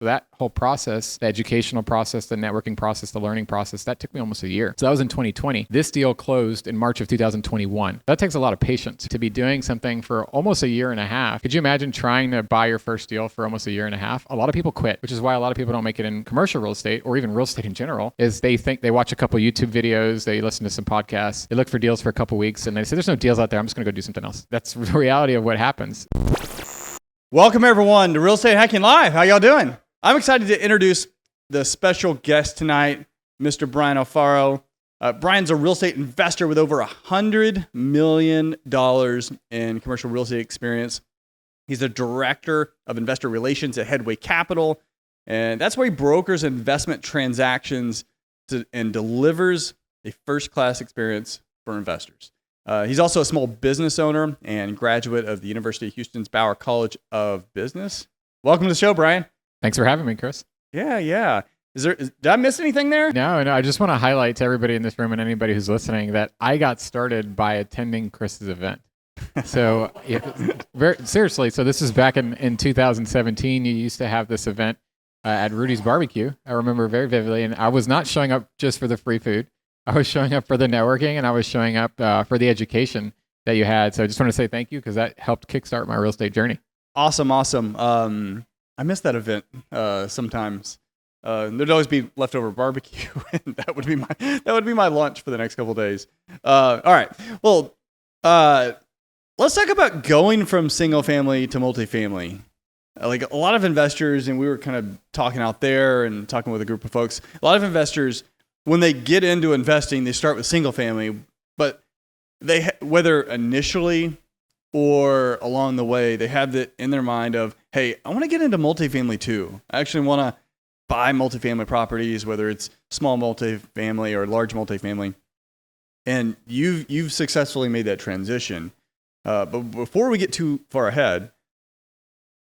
So that whole process, the educational process, the networking process, the learning process, that took me almost a year. So that was in 2020. This deal closed in March of 2021. That takes a lot of patience to be doing something for almost a year and a half. Could you imagine trying to buy your first deal for almost a year and a half? A lot of people quit, which is why a lot of people don't make it in commercial real estate or even real estate in general, is they think they watch a couple YouTube videos, they listen to some podcasts, they look for deals for a couple weeks, and they say, there's no deals out there. I'm just going to go do something else. That's the reality of what happens. Welcome everyone to Real Estate Hacking Live. How y'all doing? I'm excited to introduce the special guest tonight, Mr. Brian Alfaro. Brian's a real estate investor with over $100 million in commercial real estate experience. He's the director of investor relations at Headway Capital, and that's where he brokers investment transactions and delivers a first-class experience for investors. He's also a small business owner and graduate of the University of Houston's Bauer College of Business. Welcome to the show, Brian. Thanks for having me, Chris. Yeah. Did I miss anything there? No. I just want to highlight to everybody in this room and anybody who's listening that I got started by attending Chris's event. So very seriously, so this is back in 2017. You used to have this event at Rudy's Barbecue. I remember very vividly, and I was not showing up just for the free food. I was showing up for the networking, and I was showing up for the education that you had. So I just want to say thank you because that helped kickstart my real estate journey. Awesome. I miss that event sometimes. There'd always be leftover barbecue, and that would be my lunch for the next couple of days. All right. Well, let's talk about going from single family to multifamily. Like a lot of investors, and we were kind of talking out there and talking with a group of folks. A lot of investors, when they get into investing, they start with single family, but whether initially or along the way, they have it in their mind of, hey, I want to get into multifamily too. I actually want to buy multifamily properties, whether it's small multifamily or large multifamily. And you've successfully made that transition. But before we get too far ahead,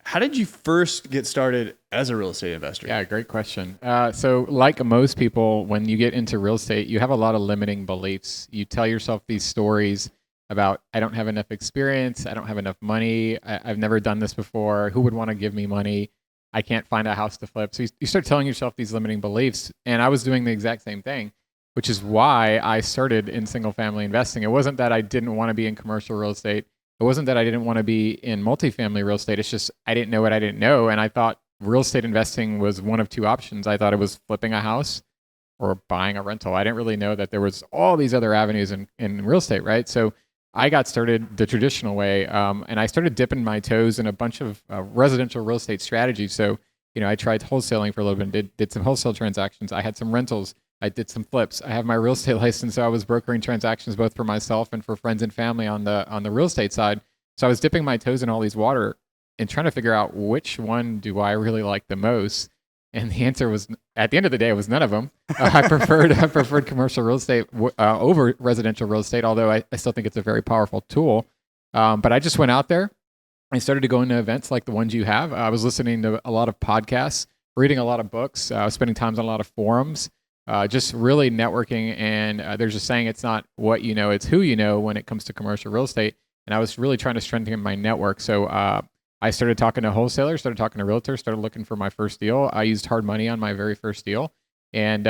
how did you first get started as a real estate investor? Yeah, great question. So like most people, when you get into real estate, you have a lot of limiting beliefs. You tell yourself these stories about, I don't have enough experience, I don't have enough money, I've never done this before, who would want to give me money, I can't find a house to flip. So you start telling yourself these limiting beliefs, and I was doing the exact same thing, which is why I started in single family investing. It wasn't that I didn't want to be in commercial real estate, it wasn't that I didn't want to be in multifamily real estate, it's just I didn't know what I didn't know, and I thought real estate investing was one of two options. I thought it was flipping a house or buying a rental. I didn't really know that there was all these other avenues in real estate, right? So I got started the traditional way, and I started dipping my toes in a bunch of residential real estate strategies. So, I tried wholesaling for a little bit, did some wholesale transactions. I had some rentals. I did some flips. I have my real estate license, so I was brokering transactions both for myself and for friends and family on the real estate side. So I was dipping my toes in all these water and trying to figure out which one do I really like the most. And the answer was, at the end of the day, it was none of them. I preferred commercial real estate over residential real estate, although I still think it's a very powerful tool. But I just went out there. I started to go into events like the ones you have. I was listening to a lot of podcasts, reading a lot of books, spending time on a lot of forums, just really networking. And there's just saying it's not what you know, it's who you know when it comes to commercial real estate. And I was really trying to strengthen my network. So I started talking to wholesalers, started talking to realtors, started looking for my first deal. I used hard money on my very first deal, and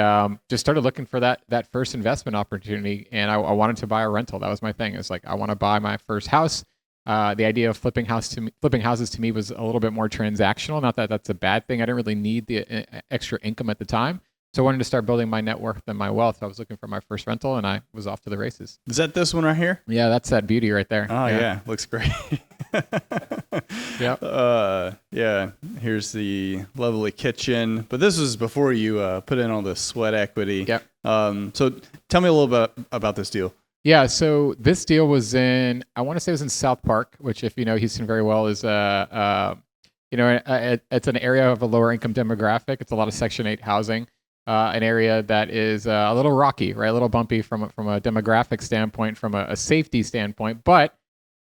just started looking for that first investment opportunity. And I wanted to buy a rental. That was my thing. It's like, I want to buy my first house. The idea of flipping houses to me was a little bit more transactional. Not that that's a bad thing. I didn't really need the extra income at the time. So I wanted to start building my net worth and my wealth. So I was looking for my first rental, and I was off to the races. Is that this one right here? Yeah, that's that beauty right there. Oh, yeah. Looks great. Yep. Yeah. Here's the lovely kitchen. But this was before you put in all the sweat equity. Yep. So tell me a little bit about this deal. Yeah, so this deal was I want to say it was in South Park, which, if you know Houston very well, is it's an area of a lower income demographic. It's a lot of Section 8 housing. An area that is a little rocky, right? A little bumpy from a demographic standpoint, from a safety standpoint, but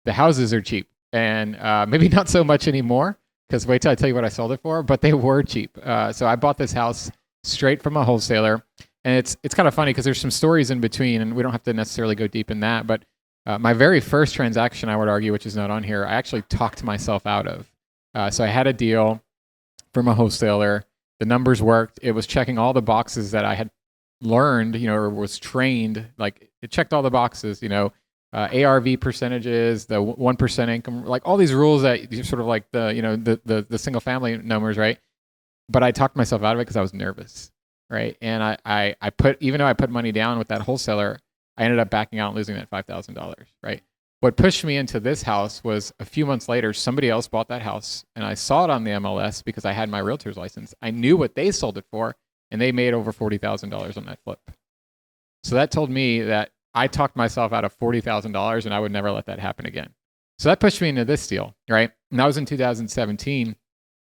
the houses are cheap, and maybe not so much anymore, because wait till I tell you what I sold it for, but they were cheap. So I bought this house straight from a wholesaler, and it's kind of funny because there's some stories in between, and we don't have to necessarily go deep in that, but my very first transaction, I would argue, which is not on here, I actually talked myself out of. So I had a deal from a wholesaler. The numbers worked. It was checking all the boxes that I had learned, or was trained. Like it checked all the boxes, ARV percentages, the 1% income, like all these rules that you sort of like the single family numbers, right? But I talked myself out of it because I was nervous, right? And I put, even though I put money down with that wholesaler, I ended up backing out and losing that $5,000, right? What pushed me into this house was a few months later, somebody else bought that house and I saw it on the MLS because I had my realtor's license. I knew what they sold it for and they made over $40,000 on that flip. So that told me that I talked myself out of $40,000 and I would never let that happen again. So that pushed me into this deal, right? And that was in 2017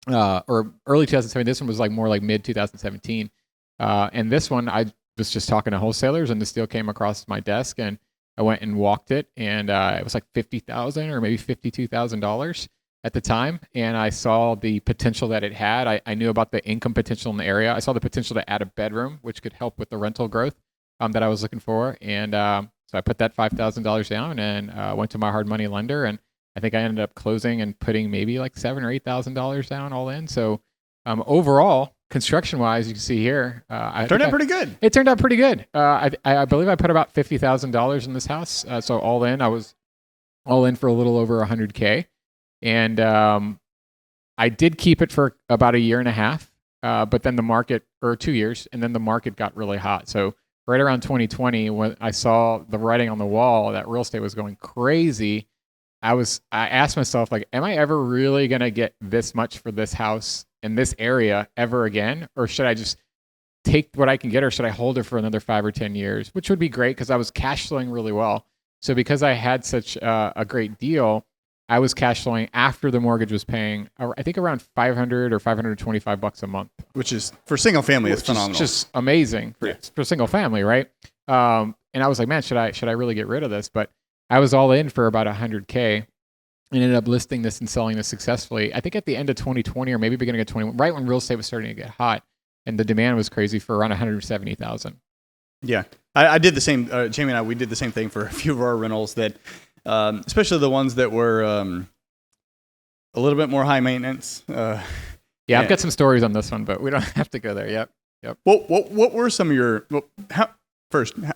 or early 2017. This one was like more like mid 2017. And this one, I was just talking to wholesalers and this deal came across my desk and I went and walked it, and it was like $50,000 or maybe $52,000 at the time. And I saw the potential that it had. I knew about the income potential in the area. I saw the potential to add a bedroom, which could help with the rental growth that I was looking for. And so I put that $5,000 down and went to my hard money lender. And I think I ended up closing and putting maybe like $7,000 or $8,000 down all in. So overall, construction-wise, you can see here, It turned out pretty good. It turned out pretty good. I believe I put about $50,000 in this house. So all in, I was all in for a little over $100K. And I did keep it for about a year and a half, but then the market, or 2 years, and then the market got really hot. So right around 2020, when I saw the writing on the wall that real estate was going crazy, I asked myself, like, am I ever really going to get this much for this house in this area ever again? Or should I just take what I can get, or should I hold it for another 5 or 10 years, which would be great because I was cash flowing really well. So because I had such a great deal, I was cash flowing after the mortgage was paying, I think around $500 or $525 a month. Which is, for single family, it's phenomenal. It's just amazing for single family, right? And I was like, man, should I really get rid of this? But I was all in for about $100K and ended up listing this and selling this successfully. I think at the end of 2020 or maybe beginning of 21, right when real estate was starting to get hot and the demand was crazy, for around $170,000. Yeah, I did the same. Jamie and we did the same thing for a few of our rentals that, especially the ones that were a little bit more high maintenance. Yeah, I've got some stories on this one, but we don't have to go there. Yep. What were some of your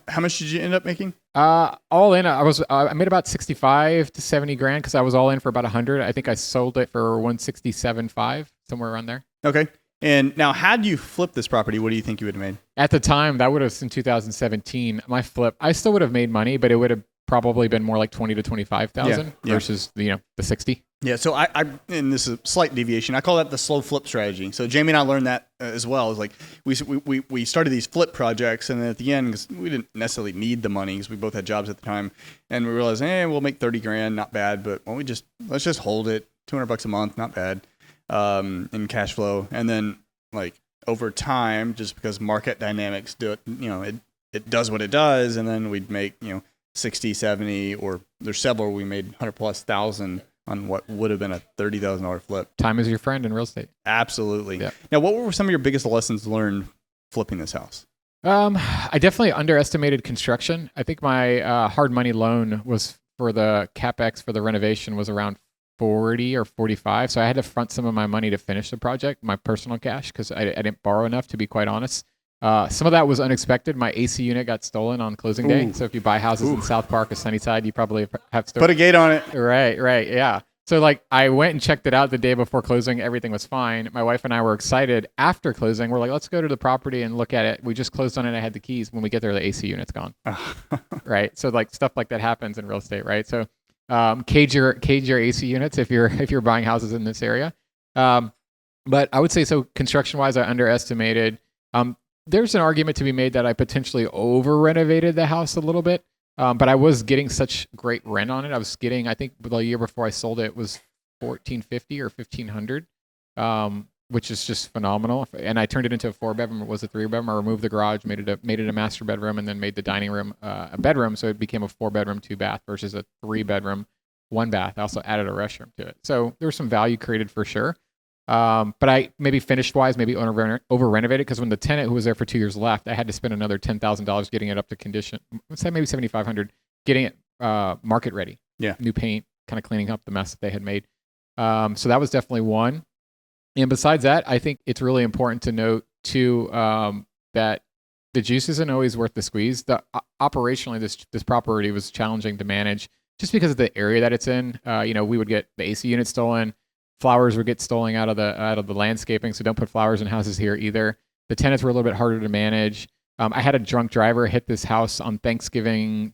how much did you end up making? All in, I made about 65 to 70 grand because I was all in for about 100. I think I sold it for 167.5, somewhere around there. Okay. And now, had you flipped this property, what do you think you would have made? At the time, that would have in 2017. My flip, I still would have made money, but it would have probably been more like 20 to 25,000 versus the 60. Yeah. So I and this is a slight deviation. I call that the slow flip strategy. So Jamie and I learned that as well. It's like we started these flip projects, and then at the end, because we didn't necessarily need the money because we both had jobs at the time, and we realized, we'll make 30 grand, not bad, but let's just hold it, $200 a month, not bad, in cash flow, and then like over time, just because market dynamics do it, it does what it does, and then we'd make 60, 70, or there's several we made 100,000+ on what would have been a $30,000 flip. Time is your friend in real estate. Absolutely. Yeah. Now, what were some of your biggest lessons learned flipping this house? I definitely underestimated construction. I think my hard money loan was for the CapEx for the renovation was around 40 or 45. So I had to front some of my money to finish the project, my personal cash, because I didn't borrow enough, to be quite honest. Some of that was unexpected. My AC unit got stolen on closing day. So if you buy houses in South Park or Sunnyside, you probably have to put a gate on it. Right. Yeah. So like I went and checked it out the day before closing. Everything was fine. My wife and I were excited after closing. We're like, let's go to the property and look at it. We just closed on it. I had the keys. When we get there, the AC unit's gone. Right. So like stuff like that happens in real estate. Right. So cage your AC units if you're buying houses in this area. But I would say, so construction wise, I underestimated. There's an argument to be made that I potentially over renovated the house a little bit, but I was getting such great rent on it. I was getting, I think the year before I sold it was $1,450 or $1,500, which is just phenomenal. And I turned it into a 4-bedroom. It was a 3-bedroom. I removed the garage, made it a master bedroom, and then made the dining room a bedroom. So it became a 4-bedroom, 2-bath versus a 3-bedroom, 1-bath. I also added a restroom to it. So there was some value created for sure. But I maybe finished wise, maybe over renovated, because when the tenant who was there for 2 years left, I had to spend another $10,000 getting it up to condition. Let's say maybe $7,500, getting it market ready. Yeah, new paint, kind of cleaning up the mess that they had made. So that was definitely one. And besides that, I think it's really important to note too that the juice isn't always worth the squeeze. Operationally, this property was challenging to manage just because of the area that it's in. We would get the AC unit stolen, flowers would get stolen out of the landscaping. So don't put flowers in houses here either. The tenants were a little bit harder to manage. I had a drunk driver hit this house on Thanksgiving,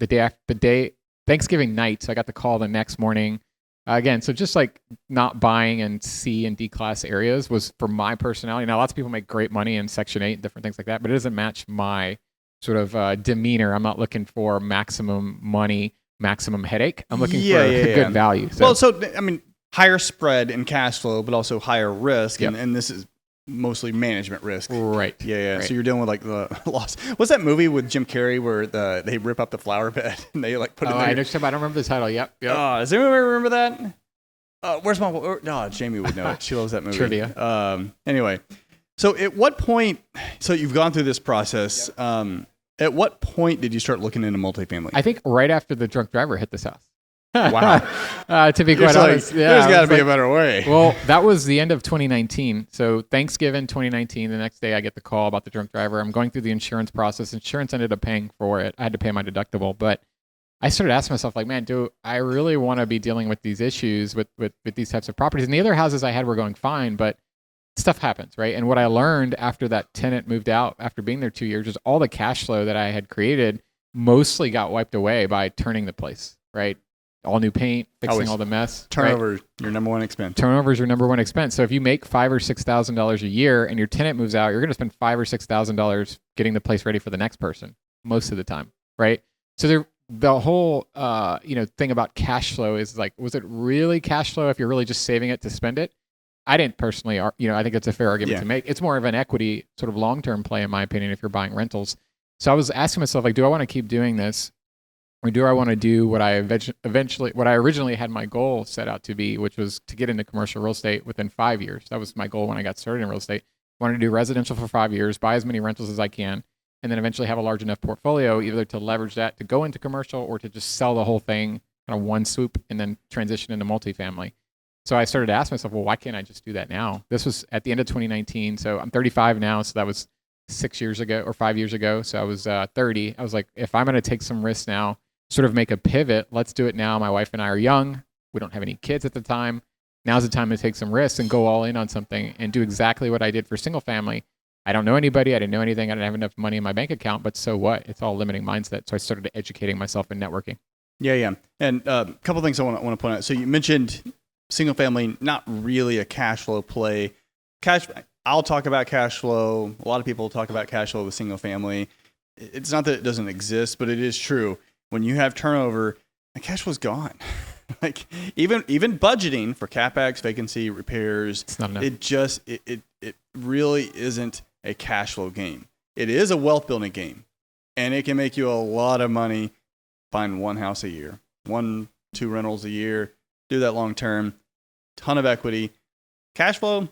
Thanksgiving night. So I got the call the next morning. Again, so just like not buying in C and D class areas was for my personality. Now, lots of people make great money in Section 8 and different things like that, but it doesn't match my sort of demeanor. I'm not looking for maximum money, maximum headache. I'm looking for good value. So. Higher spread and cash flow, but also higher risk. Yep. And this is mostly management risk. Right. Yeah. Right. So you're dealing with like the loss. What's that movie with Jim Carrey where they rip up the flower bed and they like put it in there? I don't remember the title. Yep. Does anyone remember that? Where's my... No, Jamie would know it. She loves that movie. Trivia. Anyway, so at what point... So you've gone through this process. Yep. At what point did you start looking into multifamily? I think right after the drunk driver hit this house. Wow. To be quite honest. There's got to be a better way. Well, that was the end of 2019. So Thanksgiving 2019, the next day I get the call about the drunk driver. I'm going through the insurance process. Insurance ended up paying for it. I had to pay my deductible. But I started asking myself, like, man, do I really want to be dealing with these issues with these types of properties? And the other houses I had were going fine, but stuff happens, right? And what I learned after that tenant moved out, after being there 2 years, is all the cash flow that I had created mostly got wiped away by turning the place, right? All new paint, fixing all the mess. Turnover, right? Your number one expense. Turnover is your number one expense. So if you make $5,000 or $6,000 a year and your tenant moves out, you're going to spend $5,000 or $6,000 getting the place ready for the next person most of the time, right? So the whole thing about cash flow is like, was it really cash flow if you're really just saving it to spend it? I didn't personally, I think it's a fair argument to make. It's more of an equity sort of long-term play, in my opinion, if you're buying rentals. So I was asking myself, like, do I want to keep doing this? Or do I want to do what I originally had my goal set out to be, which was to get into commercial real estate within 5 years. That was my goal when I got started in real estate. I wanted to do residential for 5 years, buy as many rentals as I can, and then eventually have a large enough portfolio, either to leverage that to go into commercial or to just sell the whole thing kind of one swoop and then transition into multifamily. So I started to ask myself, well, why can't I just do that now? This was at the end of 2019. So I'm 35 now. So that was 6 years ago or 5 years ago. So I was 30. I was like, if I'm going to take some risks now, sort of make a pivot, let's do it now. My wife and I are young. We don't have any kids at the time. Now's the time to take some risks and go all in on something and do exactly what I did for single family. I don't know anybody. I didn't know anything. I didn't have enough money in my bank account, but so what? It's all limiting mindset. So I started educating myself in networking. Yeah. And a couple of things I want to point out. So you mentioned single family, not really a cash flow play. I'll talk about cash flow. A lot of people talk about cash flow with single family. It's not that it doesn't exist, but it is true. When you have turnover, the cash flow's gone. Like even budgeting for CapEx, vacancy, repairs, it's not enough. It really isn't a cash flow game. It is a wealth building game, and it can make you a lot of money buying one house a year, 1-2 rentals a year. Do that long term, ton of equity. Cash flow,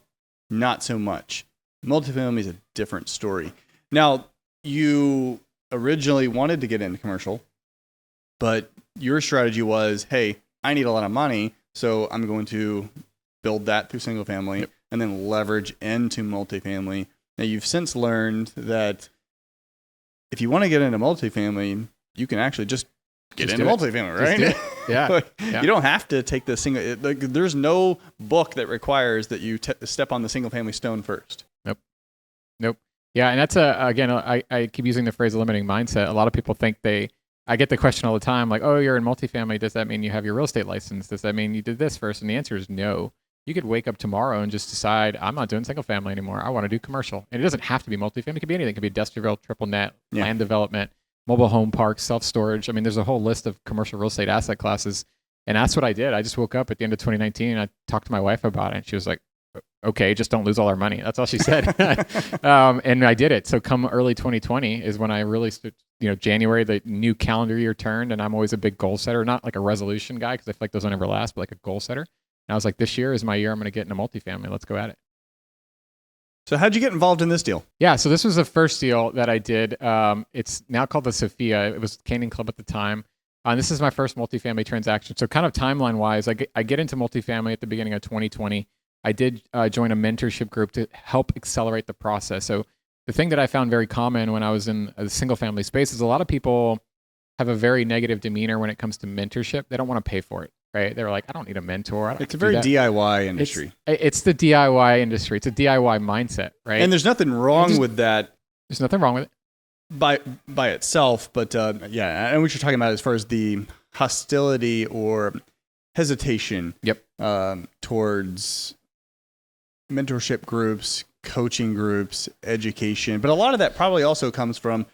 not so much. Multifamily is a different story. Now, you originally wanted to get into commercial, but your strategy was, hey, I need a lot of money, so I'm going to build that through single family and then leverage into multifamily. Now, you've since learned that if you want to get into multifamily, you can actually just get into multifamily, right? Yeah. You don't have to take the single. There's no book that requires that you step on the single family stone first. Nope. Yeah, and that's again, I keep using the phrase limiting mindset. A lot of people think I get the question all the time, like, oh, you're in multifamily. Does that mean you have your real estate license? Does that mean you did this first? And the answer is no. You could wake up tomorrow and just decide, I'm not doing single family anymore. I want to do commercial. And it doesn't have to be multifamily. It could be anything. It could be industrial, triple net, land development, mobile home parks, self-storage. I mean, there's a whole list of commercial real estate asset classes. And that's what I did. I just woke up at the end of 2019 and I talked to my wife about it. And she was like, okay, just don't lose all our money. That's all she said. And I did it. So come early 2020 is when I really January, the new calendar year turned, and I'm always a big goal setter, not like a resolution guy, because I feel like those don't ever last, but like a goal setter. And I was like, this year is my year. I'm going to get into multifamily. Let's go at it. So how'd you get involved in this deal? Yeah, so this was the first deal that I did. It's now called the Sophia. It was Canning Club at the time. And this is my first multifamily transaction. So kind of timeline-wise, I get into multifamily at the beginning of 2020. I did join a mentorship group to help accelerate the process. So the thing that I found very common when I was in a single family space is a lot of people have a very negative demeanor when it comes to mentorship. They don't want to pay for it, right? They're like, I don't need a mentor. I don't It's a have to very do that. DIY industry. It's the DIY industry. It's a DIY mindset, right? And there's nothing wrong with that There's nothing wrong with it. by itself, but yeah, I know what you're talking about as far as the hostility or hesitation Yep. towards mentorship groups, coaching groups, education. But a lot of that probably also comes from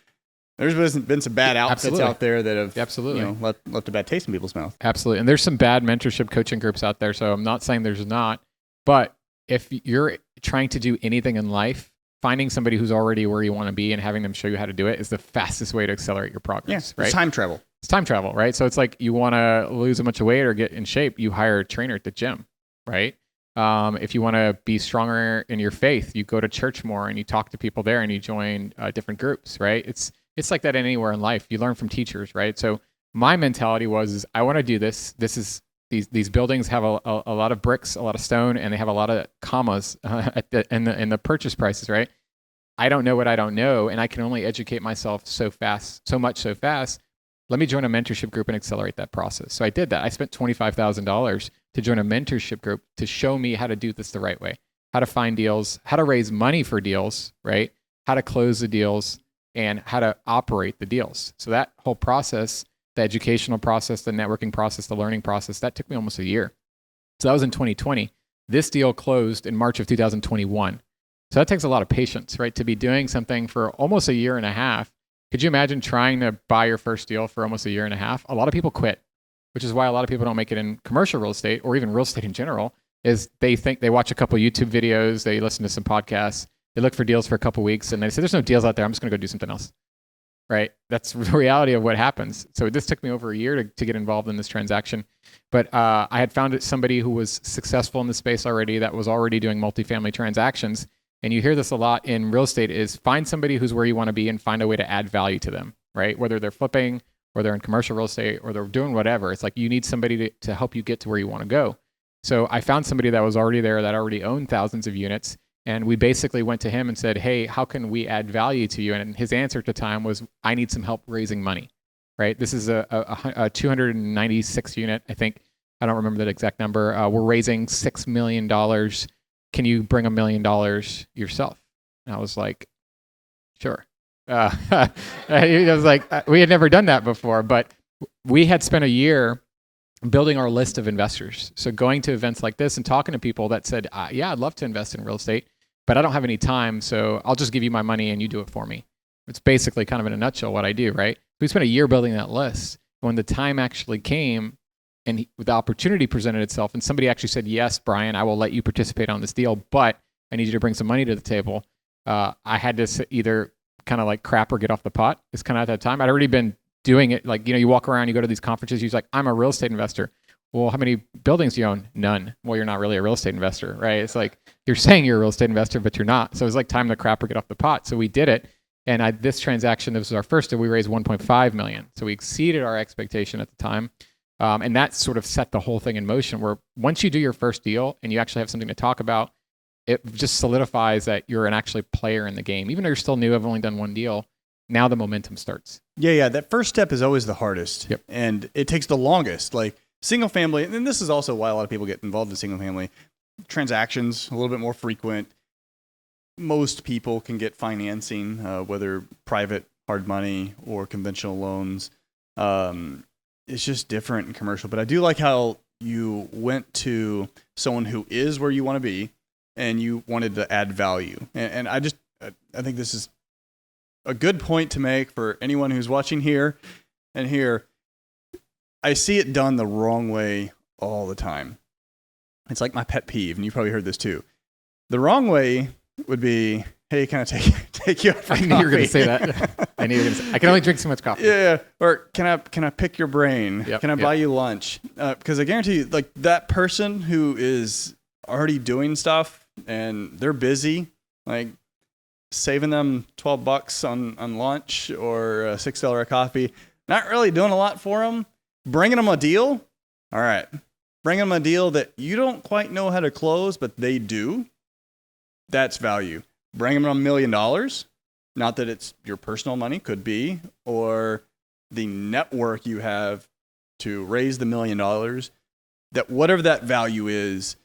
there's been some bad outfits Absolutely. out there that have Absolutely. Left a bad taste in people's mouth. Absolutely. And there's some bad mentorship coaching groups out there. So I'm not saying there's not, but if you're trying to do anything in life, finding somebody who's already where you want to be and having them show you how to do it is the fastest way to accelerate your progress. Yeah, right? It's time travel. It's time travel, right? So it's like you want to lose a bunch of weight or get in shape, you hire a trainer at the gym, right? If you want to be stronger in your faith, you go to church more and you talk to people there and you join different groups, right? It's like that anywhere in life. You learn from teachers, right? So my mentality is I want to do this. These buildings have a lot of bricks, a lot of stone, and they have a lot of commas in the purchase prices, right? I don't know what I don't know, and I can only educate myself so much so fast. Let me join a mentorship group and accelerate that process. So I did that. I spent $25,000 to join a mentorship group to show me how to do this the right way, how to find deals, how to raise money for deals, right? How to close the deals, and how to operate the deals. So that whole process, the educational process, the networking process, the learning process, that took me almost a year. So that was in 2020. This deal closed in March of 2021. So that takes a lot of patience, right? To be doing something for almost a year and a half. Could you imagine trying to buy your first deal for almost a year and a half? A lot of people quit, which is why a lot of people don't make it in commercial real estate or even real estate in general, is they think they watch a couple YouTube videos, they listen to some podcasts, they look for deals for a couple weeks, and they say, there's no deals out there. I'm just going to go do something else, right? That's the reality of what happens. So this took me over a year to get involved in this transaction. But I had found somebody who was successful in the space already, that was already doing multifamily transactions. And you hear this a lot in real estate, is find somebody who's where you want to be and find a way to add value to them, right? Whether they're flipping or they're in commercial real estate or they're doing whatever. It's like you need somebody to help you get to where you want to go. So I found somebody that was already there, that already owned thousands of units. And we basically went to him and said, hey, how can we add value to you? And his answer at the time was, I need some help raising money, right? This is a 296 unit, I think. I don't remember that exact number. We're raising $6 million. Can you bring $1 million yourself? And I was like, sure. I was like, we had never done that before, but we had spent a year building our list of investors. So going to events like this and talking to people that said, yeah, I'd love to invest in real estate, but I don't have any time. So I'll just give you my money and you do it for me. It's basically kind of in a nutshell what I do, right? We spent a year building that list. When the time actually came, and the opportunity presented itself, and somebody actually said, yes, Brian, I will let you participate on this deal, but I need you to bring some money to the table. I had to either kind of like crap or get off the pot. It's kind of at that time. I'd already been doing it. Like, you walk around, you go to these conferences, you're like, I'm a real estate investor. Well, how many buildings do you own? None. Well, you're not really a real estate investor, right? It's like, you're saying you're a real estate investor, but you're not. So it was like time to crap or get off the pot. So we did it. And this transaction, this was our first deal, we raised $1.5 million. So we exceeded our expectation at the time. And that sort of set the whole thing in motion, where once you do your first deal and you actually have something to talk about, it just solidifies that you're an actually player in the game. Even though you're still new, I've only done one deal, now the momentum starts. Yeah. That first step is always the hardest. Yep. And it takes the longest. Like single family, and this is also why a lot of people get involved in single family transactions, a little bit more frequent. Most people can get financing, whether private hard money or conventional loans. It's just different in commercial. But I do like how you went to someone who is where you want to be and you wanted to add value. And I think this is a good point to make for anyone who's watching here and here. I see it done the wrong way all the time. It's like my pet peeve, and you probably heard this too. The wrong way would be, hey, can I take you out for I knew you were going to say that. I knew you were going to say, I can only drink so much coffee. Yeah. Or can I pick your brain? Yep, can I buy you lunch? Because I guarantee you, like that person who is already doing stuff and they're busy, like saving them $12 on lunch or $6 a coffee, not really doing a lot for them, bringing them a deal. All right. Bring them a deal that you don't quite know how to close, but they do. That's value. Bring them $1 million. Not that it's your personal money, could be, or the network you have to raise the $1 million. That whatever that value is,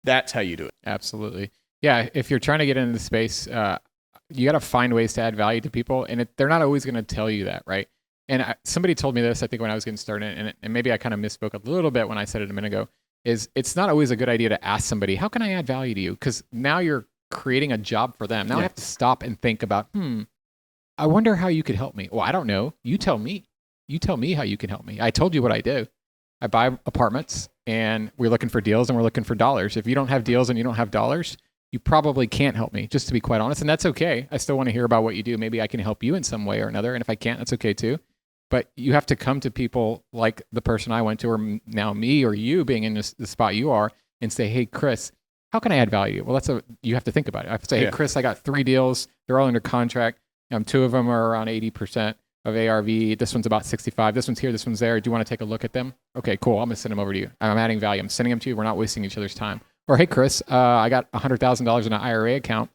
that's how you do it. Absolutely. Yeah. If you're trying to get into the space, you got to find ways to add value to people, and they're not always going to tell you that, right? And somebody told me this, I think, when I was getting started, and maybe I kind of misspoke a little bit when I said it a minute ago, is it's not always a good idea to ask somebody, how can I add value to you? Because now you're creating a job for them. Now I have to stop and think about, I wonder how you could help me. Well, I don't know. You tell me. You tell me how you can help me. I told you what I do. I buy apartments, and we're looking for deals, and we're looking for dollars. If you don't have deals and you don't have dollars, you probably can't help me, just to be quite honest. And that's okay. I still want to hear about what you do. Maybe I can help you in some way or another. And if I can't, that's okay too. But you have to come to people like the person I went to, or now me or you being in the spot you are, and say, hey, Chris, how can I add value? Well, you have to think about it. I have to say, hey, Chris, I got 3 deals. They're all under contract. 2 of them are around 80% of ARV. This one's about 65. This one's here. This one's there. Do you want to take a look at them? Okay, cool. I'm going to send them over to you. I'm adding value. I'm sending them to you. We're not wasting each other's time. Or, hey, Chris, I got $100,000 in an IRA account.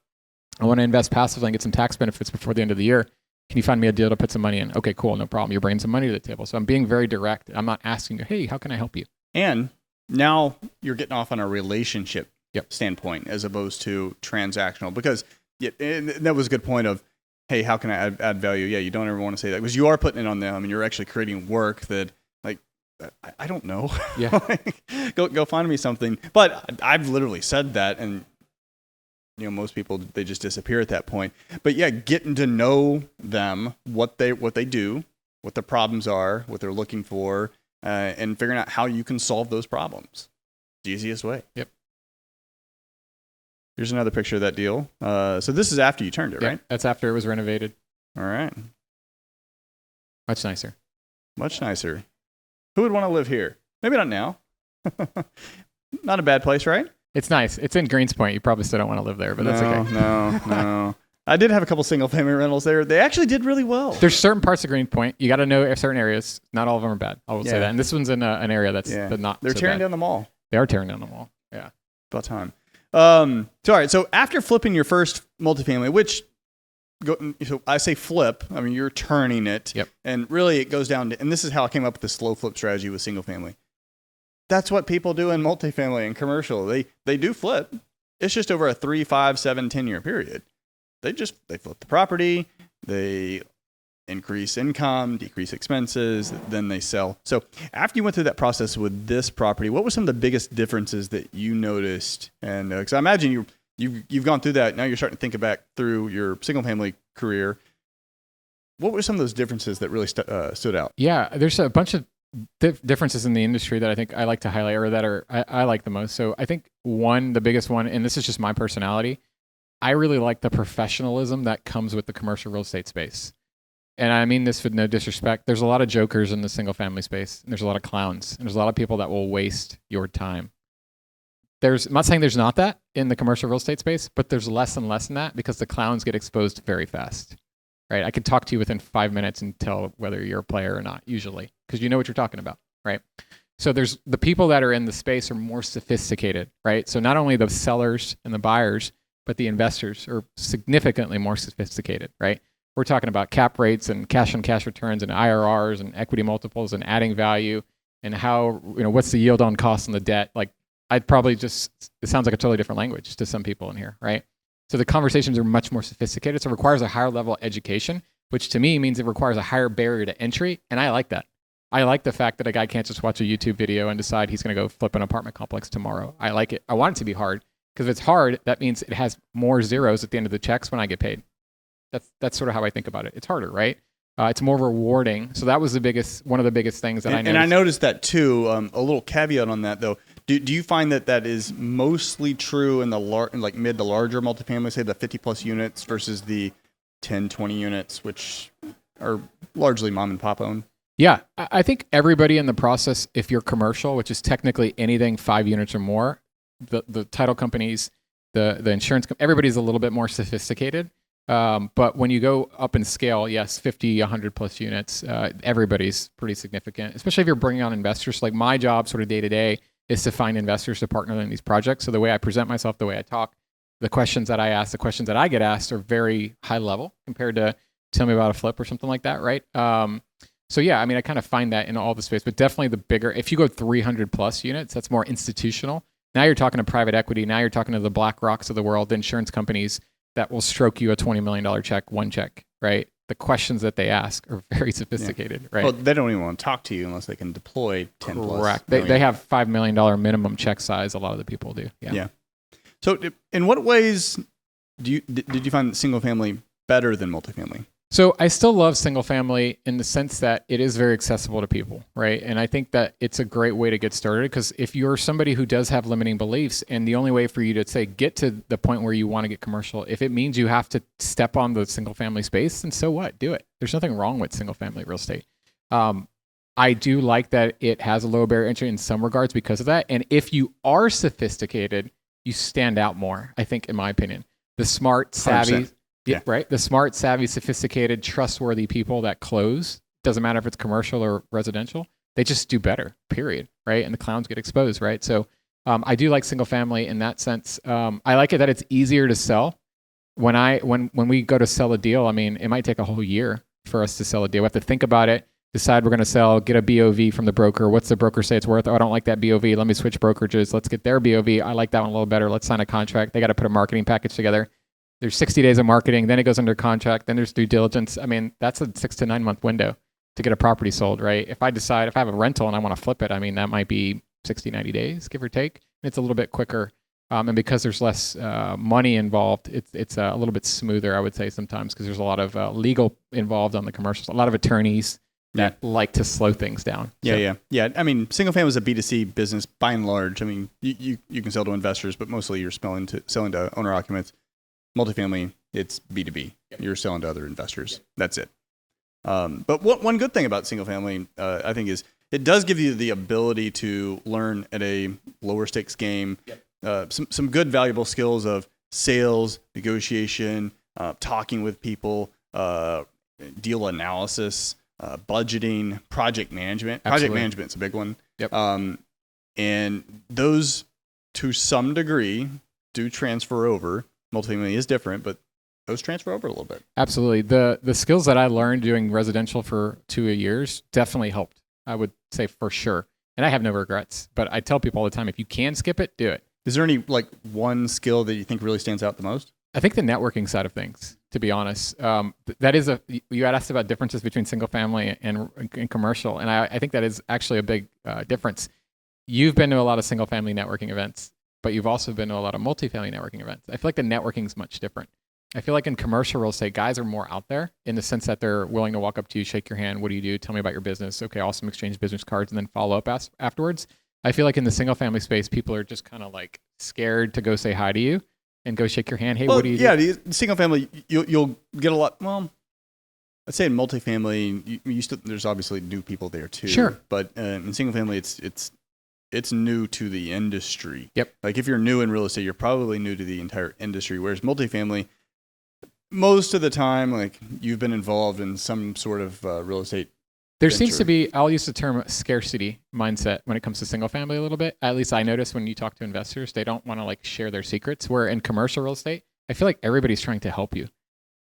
I want to invest passively and get some tax benefits before the end of the year. Can you find me a deal to put some money in? Okay, cool. No problem. You're bringing some money to the table. So I'm being very direct. I'm not asking you, hey, how can I help you? And now you're getting off on a relationship standpoint as opposed to transactional. Because and that was a good point of, hey, how can I add value? Yeah, you don't ever want to say that because you are putting it on them and you're actually creating work that, like, I don't know. Yeah. Go find me something. But I've literally said that, and most people, they just disappear at that point. But yeah, getting to know them, what they do, what their problems are, what they're looking for, and figuring out how you can solve those problems. The easiest way. Yep. Here's another picture of that deal. So this is after you turned it, right? That's after it was renovated. All right. Much nicer. Much nicer. Who would want to live here? Maybe not now. Not a bad place, right? It's nice. It's in Greenspoint. You probably still don't want to live there, but that's okay. No. I did have a couple single-family rentals there. They actually did really well. There's certain parts of Greenpoint. You got to know certain areas. Not all of them are bad. I will say that. And this one's in an area that's not They're so tearing bad. down the mall. They are tearing down the mall. Yeah. About time. So, all right. So after flipping your first multifamily, which so I say flip, I mean, you're turning it. Yep. And really it goes down to, and this is how I came up with the slow flip strategy with single family. That's what people do in multifamily and commercial. They do flip. It's just over a 3, 5, 7, 10-year period. They flip the property, they increase income, decrease expenses, then they sell. So after you went through that process with this property, what were some of the biggest differences that you noticed? And because I imagine you've gone through that, now you're starting to think back through your single family career. What were some of those differences that really stood out? Yeah, there's a bunch of differences in the industry that I think I like to highlight, or that I like the most. So I think the biggest one, and this is just my personality, I really like the professionalism that comes with the commercial real estate space. And I mean this with no disrespect. There's a lot of jokers in the single family space. And there's a lot of clowns. And there's a lot of people that will waste your time. I'm not saying there's not that in the commercial real estate space, but there's less and less in that because the clowns get exposed very fast. Right? I can talk to you within 5 minutes and tell whether you're a player or not, usually, because you know what you're talking about, right? So there's the people that are in the space are more sophisticated, right? So not only the sellers and the buyers, but the investors are significantly more sophisticated, right? We're talking about cap rates and cash-on-cash returns and IRRs and equity multiples and adding value and how, what's the yield on cost on the debt. Like, it sounds like a totally different language to some people in here, right? So the conversations are much more sophisticated. So it requires a higher level of education, which to me means it requires a higher barrier to entry. And I like that. I like the fact that a guy can't just watch a YouTube video and decide he's going to go flip an apartment complex tomorrow. I like it. I want it to be hard, because if it's hard, that means it has more zeros at the end of the checks when I get paid. That's sort of how I think about it. It's harder, right? It's more rewarding. So that was one of the biggest things that I noticed. And I noticed that too. A little caveat on that though. Do you find that is mostly true in the mid to larger multifamily, say the 50 plus units versus the 10, 20 units, which are largely mom and pop owned? Yeah, I think everybody in the process, if you're commercial, which is technically anything 5 units or more, the title companies, the insurance, everybody's a little bit more sophisticated. But when you go up in scale, yes, 50, 100 plus units, everybody's pretty significant, especially if you're bringing on investors. Like my job sort of day to day is to find investors to partner in these projects. So the way I present myself, the way I talk, the questions that I ask, the questions that I get asked are very high level compared to tell me about a flip or something like that, right? So yeah, I mean, I kind of find that in all the space, but definitely the bigger, if you go 300 plus units, that's more institutional. Now you're talking to private equity. Now you're talking to the BlackRocks of the world, the insurance companies that will stroke you a $20 million check, one check, right? The questions that they ask are very sophisticated, right? Well, they don't even want to talk to you unless they can deploy 10 Correct. plus. They have $5 million minimum check size. A lot of the people do. Yeah. So in what ways did you find single family better than multifamily? So I still love single family in the sense that it is very accessible to people, right? And I think that it's a great way to get started because if you're somebody who does have limiting beliefs and the only way for you to say get to the point where you want to get commercial, if it means you have to step on the single family space, then so what? Do it. There's nothing wrong with single family real estate. I do like that it has a low barrier entry in some regards because of that. And if you are sophisticated, you stand out more, I think, in my opinion. The smart, savvy, 100%. Yeah. right? The smart, savvy, sophisticated, trustworthy people that close, doesn't matter if it's commercial or residential, they just do better, period, right? And the clowns get exposed, right? So I do like single family in that sense. I like it that it's easier to sell. When we go to sell a deal, I mean, it might take a whole year for us to sell a deal. We have to think about it, decide we're going to sell, get a BOV from the broker. What's the broker say it's worth? Oh, I don't like that BOV. Let me switch brokerages. Let's get their BOV. I like that one a little better. Let's sign a contract. They got to put a marketing package together. There's 60 days of marketing. Then it goes under contract. Then there's due diligence. I mean, that's a 6 to 9 month window to get a property sold, right? If I have a rental and I want to flip it, I mean, that might be 60, 90 days, give or take. It's a little bit quicker. And because there's less money involved, it's a little bit smoother, I would say sometimes, because there's a lot of legal involved on the commercials, a lot of attorneys that like to slow things down. Yeah. I mean, single family is a B2C business by and large. I mean, you can sell to investors, but mostly you're selling to owner occupants. Multifamily, it's B2B. You're selling to other investors. That's it. But one good thing about single family, I think, is it does give you the ability to learn at a lower stakes game. Some good valuable skills of sales, negotiation, talking with people, deal analysis, budgeting, project management. Absolutely. Project management's a big one. Yep. And those, to some degree, do transfer over. Multifamily is different, but those transfer over a little bit. Absolutely. The skills that I learned doing residential for 2 years definitely helped, I would say, for sure. And I have no regrets, but I tell people all the time, if you can skip it, do it. Is there any one skill that you think really stands out the most? I think the networking side of things, to be honest, that is you had asked about differences between single family and commercial. And I think that is actually a big difference. You've been to a lot of single family networking events, but you've also been to a lot of multifamily networking events. I feel like the networking is much different. I feel like in commercial real estate, guys are more out there in the sense that they're willing to walk up to you, shake your hand. What do you do? Tell me about your business. Okay, awesome. Exchange business cards and then follow up afterwards. I feel like in the single family space, people are just kind of like scared to go say hi to you and go shake your hand. Hey, what do you do? Yeah, single family, you'll get a lot. Well, I'd say in multifamily, there's obviously new people there too. Sure. But in single family, it's new to the industry. Yep. Like if you're new in real estate, you're probably new to the entire industry. Whereas multifamily, most of the time, like you've been involved in some sort of real estate. There seems to be, I'll use the term scarcity mindset when it comes to single family a little bit. At least I notice when you talk to investors, they don't want to like share their secrets. Where in commercial real estate, I feel like everybody's trying to help you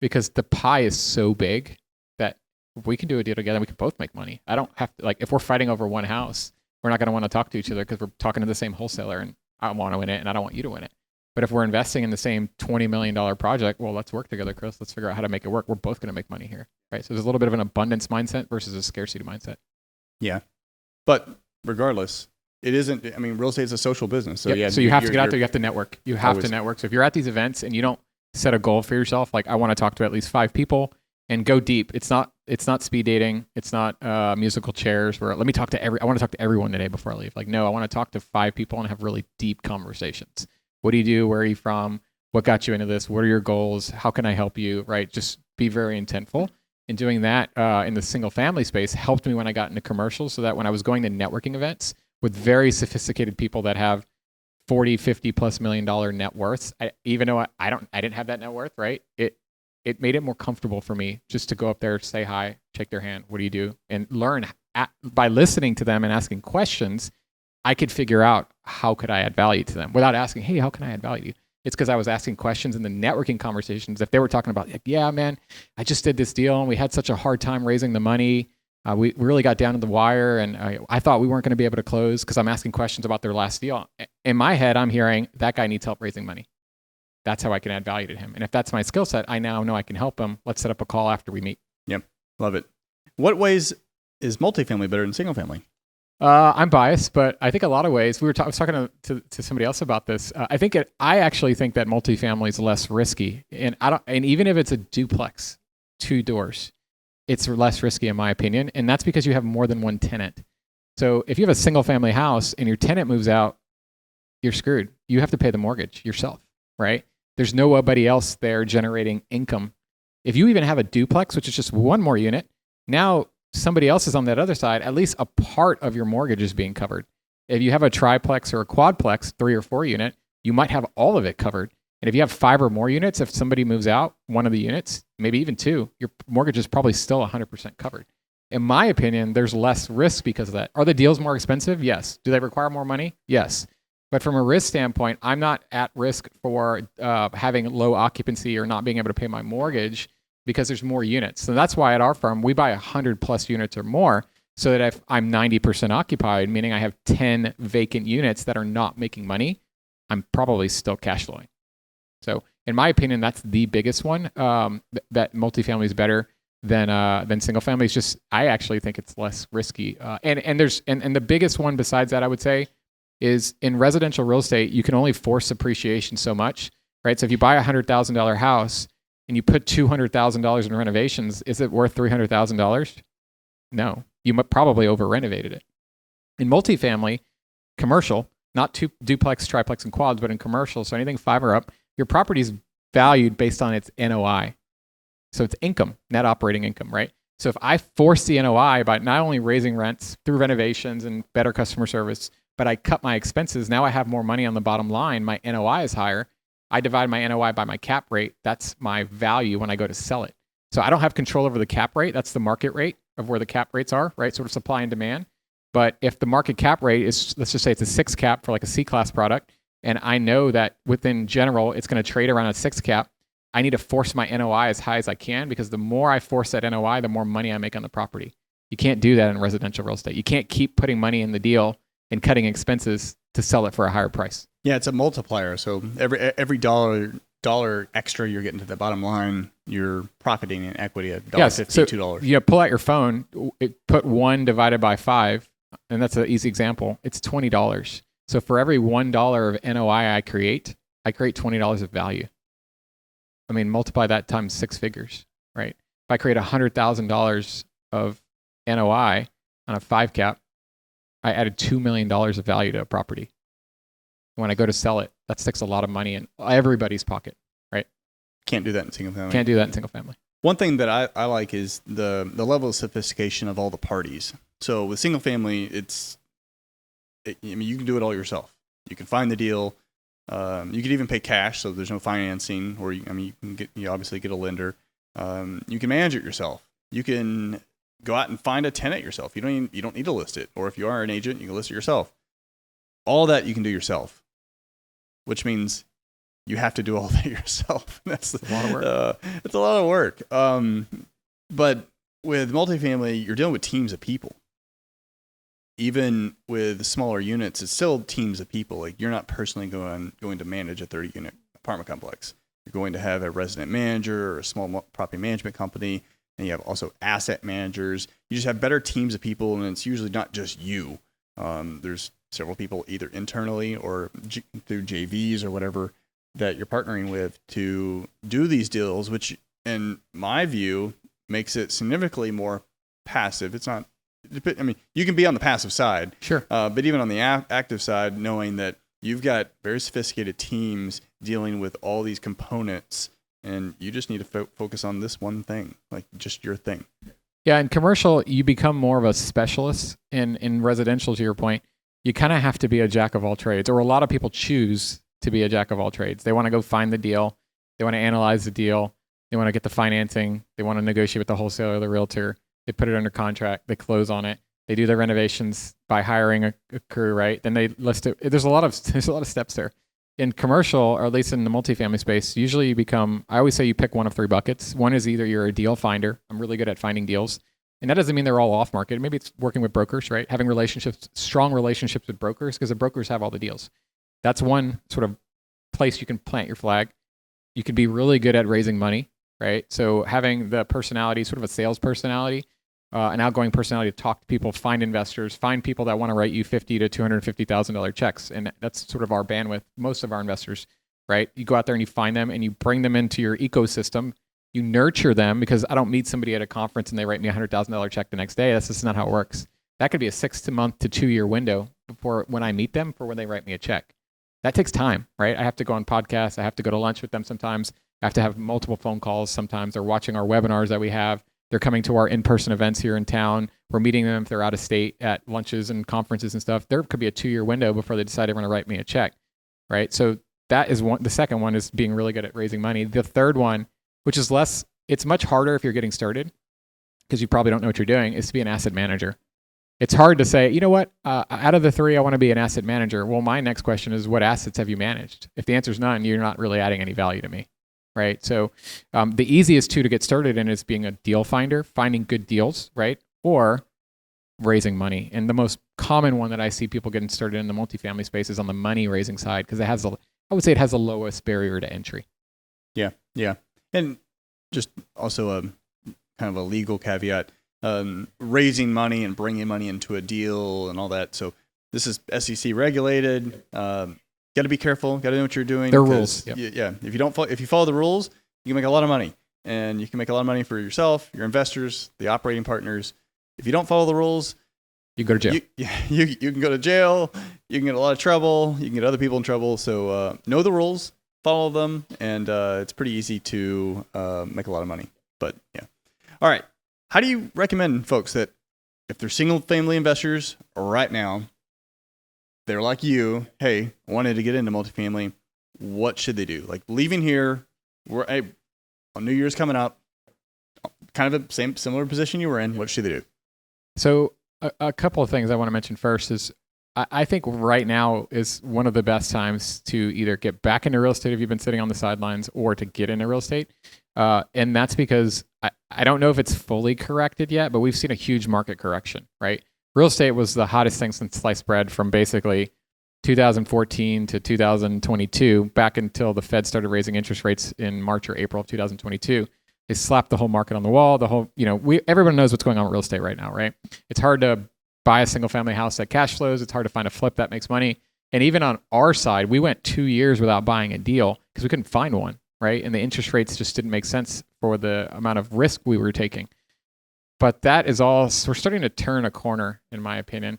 because the pie is so big that if we can do a deal together, we can both make money. I don't have to, like, if we're fighting over one house, we're not going to want to talk to each other because we're talking to the same wholesaler and I want to win it and I don't want you to win it. But if we're investing in the same $20 million project, well, let's work together, Chris. Let's figure out how to make it work. We're both going to make money here, right? So there's a little bit of an abundance mindset versus a scarcity mindset. Yeah. But regardless, it isn't, I mean, real estate is a social business. So So you have to get out there. You have to network. You have to network. So if you're at these events and you don't set a goal for yourself, like I want to talk to at least 5 people and go deep. It's not speed dating. It's not musical chairs where I want to talk to everyone today before I leave. Like, no, I want to talk to 5 people and have really deep conversations. What do you do? Where are you from? What got you into this? What are your goals? How can I help you? Right? Just be very intentful. And doing that in the single family space helped me when I got into commercials so that when I was going to networking events with very sophisticated people that have 40, 50 plus $1 million net worths, even though I didn't have that net worth, right? it made it more comfortable for me just to go up there, say hi, shake their hand. What do you do? And learn by listening to them and asking questions. I could figure out how could I add value to them without asking, hey, how can I add value to you? It's because I was asking questions in the networking conversations. If they were talking about, like, yeah, man, I just did this deal and we had such a hard time raising the money. We really got down to the wire and I thought we weren't going to be able to close because I'm asking questions about their last deal. In my head, I'm hearing that guy needs help raising money. That's how I can add value to him. And if that's my skill set, I now know I can help him. Let's set up a call after we meet. Yep. Love it. What ways is multifamily better than single family? I'm biased, but I think a lot of ways. I was talking to somebody else about this. I actually think that multifamily is less risky, and even if it's a duplex, 2 doors, it's less risky in my opinion, and that's because you have more than one tenant. So if you have a single family house and your tenant moves out, you're screwed. You have to pay the mortgage yourself, right? There's nobody else there generating income. If you even have a duplex, which is just one more unit, now somebody else is on that other side, at least a part of your mortgage is being covered. If you have a triplex or a quadplex, 3 or 4 unit, you might have all of it covered. And if you have 5 or more units, if somebody moves out, one of the units, maybe even 2, your mortgage is probably still 100% covered. In my opinion, there's less risk because of that. Are the deals more expensive? Yes. Do they require more money? Yes. But from a risk standpoint, I'm not at risk for having low occupancy or not being able to pay my mortgage because there's more units. So that's why at our firm, we buy 100 plus units or more so that if I'm 90% occupied, meaning I have 10 vacant units that are not making money, I'm probably still cash flowing. So in my opinion, that's the biggest one, that multifamily is better than single family. It's just, I actually think it's less risky. And the biggest one besides that, I would say, is in residential real estate, you can only force appreciation so much, right? So if you buy a $100,000 house, and you put $200,000 in renovations, is it worth $300,000? No, you probably over renovated it. In multifamily, commercial, not duplex, triplex, and quads, but in commercial, so anything 5 or up, your property is valued based on its NOI. So it's income, net operating income, right? So if I force the NOI by not only raising rents through renovations and better customer service, but I cut my expenses, now I have more money on the bottom line, my NOI is higher. I divide my NOI by my cap rate. That's my value when I go to sell it. So I don't have control over the cap rate. That's the market rate of where the cap rates are, right? Sort of supply and demand. But if the market cap rate is, let's just say it's a 6 cap for like a C-class product, and I know that within general, it's going to trade around a 6 cap, I need to force my NOI as high as I can because the more I force that NOI, the more money I make on the property. You can't do that in residential real estate. You can't keep putting money in the deal and cutting expenses to sell it for a higher price. Yeah, it's a multiplier. So every dollar extra you're getting to the bottom line, you're profiting in equity at $1.50, so, $2. You pull out your phone, put 1 divided by 5, and that's an easy example. It's $20. So for every $1 of NOI I create $20 of value. I mean, multiply that times 6 figures, right? If I create $100,000 of NOI on a 5 cap, I added $2 million of value to a property. When I go to sell it, that sticks a lot of money in everybody's pocket, right? Can't do that in single family. Can't do that in single family. One thing that I like is the level of sophistication of all the parties. So with single family, you can do it all yourself. You can find the deal. You could even pay cash, so there's no financing. Or you can obviously get a lender. You can manage it yourself. You can go out and find a tenant yourself. You don't need to list it. Or if you are an agent, you can list it yourself. All that you can do yourself, which means you have to do all that yourself. That's a lot of work. It's a lot of work. But with multifamily, you're dealing with teams of people. Even with smaller units, it's still teams of people. Like, you're not personally going to manage a 30-unit apartment complex. You're going to have a resident manager or a small property management company, and you have also asset managers. You just have better teams of people, and it's usually not just you. There's several people either internally or through JVs or whatever that you're partnering with to do these deals, which in my view makes it significantly more passive. It's not, I mean, you can be on the passive side, sure, but even on the active side, knowing that you've got very sophisticated teams dealing with all these components, and you just need to focus on this one thing, like just your thing. Yeah, in commercial, you become more of a specialist. In residential, to your point, you kind of have to be a jack of all trades, or a lot of people choose to be a jack of all trades. They want to go find the deal. They want to analyze the deal. They want to get the financing. They want to negotiate with the wholesaler or the realtor. They put it under contract. They close on it. They do their renovations by hiring a crew, right? Then they list it. There's a lot of steps there. In commercial, or at least in the multifamily space, usually you become, I always say you pick one of three buckets. One is either you're a deal finder. I'm really good at finding deals. And that doesn't mean they're all off market. Maybe it's working with brokers, right? Having relationships, strong relationships with brokers, because the brokers have all the deals. That's one sort of place you can plant your flag. You could be really good at raising money, right? So having the personality, sort of a sales personality, an outgoing personality to talk to people, find investors, find people that want to write you $50,000 to $250,000 checks. And that's sort of our bandwidth, most of our investors, right? You go out there and you find them and you bring them into your ecosystem. You nurture them, because I don't meet somebody at a conference and they write me a $100,000 check the next day. That's just not how it works. That could be a 6 month to 2 year window before when I meet them for when they write me a check. That takes time, right? I have to go on podcasts. I have to go to lunch with them sometimes. I have to have multiple phone calls sometimes. They're watching our webinars that we have. They're coming to our in-person events here in town. We're meeting them if they're out of state at lunches and conferences and stuff. There could be a 2 year window before they decide they want to write me a check, right? So that is one. The second one is being really good at raising money. The third one, which is less, it's much harder if you're getting started because you probably don't know what you're doing, is to be an asset manager. It's hard to say, you know what, out of the three, I want to be an asset manager. Well, my next question is, what assets have you managed? If the answer is none, you're not really adding any value to me. Right. So the easiest two to get started in is being a deal finder, finding good deals, right? Or raising money. And the most common one that I see people getting started in the multifamily space is on the money raising side, because I would say it has the lowest barrier to entry. Yeah. Yeah. And just also a kind of a legal caveat, raising money and bringing money into a deal and all that. So this is SEC regulated. Got to be careful. Got to know what you're doing. There are rules. Yep. Yeah. If you follow the rules, you can make a lot of money, and you can make a lot of money for yourself, your investors, the operating partners. If you don't follow the rules, you go to jail. You can go to jail. You can get a lot of trouble. You can get other people in trouble. So know the rules, follow them, and it's pretty easy to make a lot of money. But yeah. All right. How do you recommend folks that if they're single family investors right now, they're like you, hey, wanted to get into multifamily, what should they do? Like leaving here, on New Year's coming up, kind of a similar position you were in, what should they do? So a couple of things I want to mention first is I think right now is one of the best times to either get back into real estate if you've been sitting on the sidelines, or to get into real estate. And that's because I don't know if it's fully corrected yet, but we've seen a huge market correction, right? Real estate was the hottest thing since sliced bread from basically 2014 to 2022, back until the Fed started raising interest rates in March or April of 2022. They slapped the whole market on the wall. Everyone knows what's going on with real estate right now, right? It's hard to buy a single family house that cash flows. It's hard to find a flip that makes money. And even on our side, we went 2 years without buying a deal because we couldn't find one, right? And the interest rates just didn't make sense for the amount of risk we were taking. But that is all, we're starting to turn a corner, in my opinion.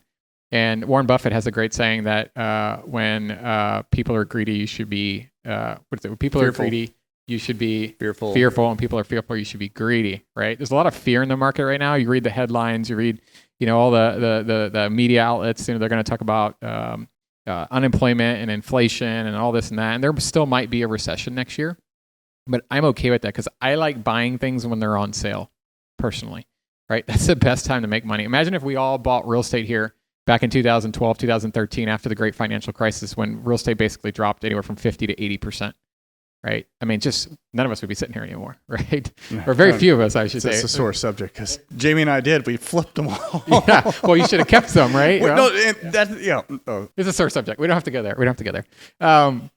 And Warren Buffett has a great saying that when people are greedy, you should be, When people fearful. Are greedy, you should be fearful. And people are fearful, you should be greedy, right? There's a lot of fear in the market right now. You read the headlines, you read, all the media outlets, they're going to talk about unemployment and inflation and all this and that. And there still might be a recession next year, but I'm okay with that because I like buying things when they're on sale, personally. Right? That's the best time to make money. Imagine if we all bought real estate here back in 2012, 2013, after the great financial crisis, when real estate basically dropped anywhere from 50 to 80%. Right? I mean, just none of us would be sitting here anymore, right? Or very few of us, I should say. It's a sore subject because Jamie and I did. We flipped them all. Yeah. Well, you should have kept some, right? It's a sore subject. We don't have to go there.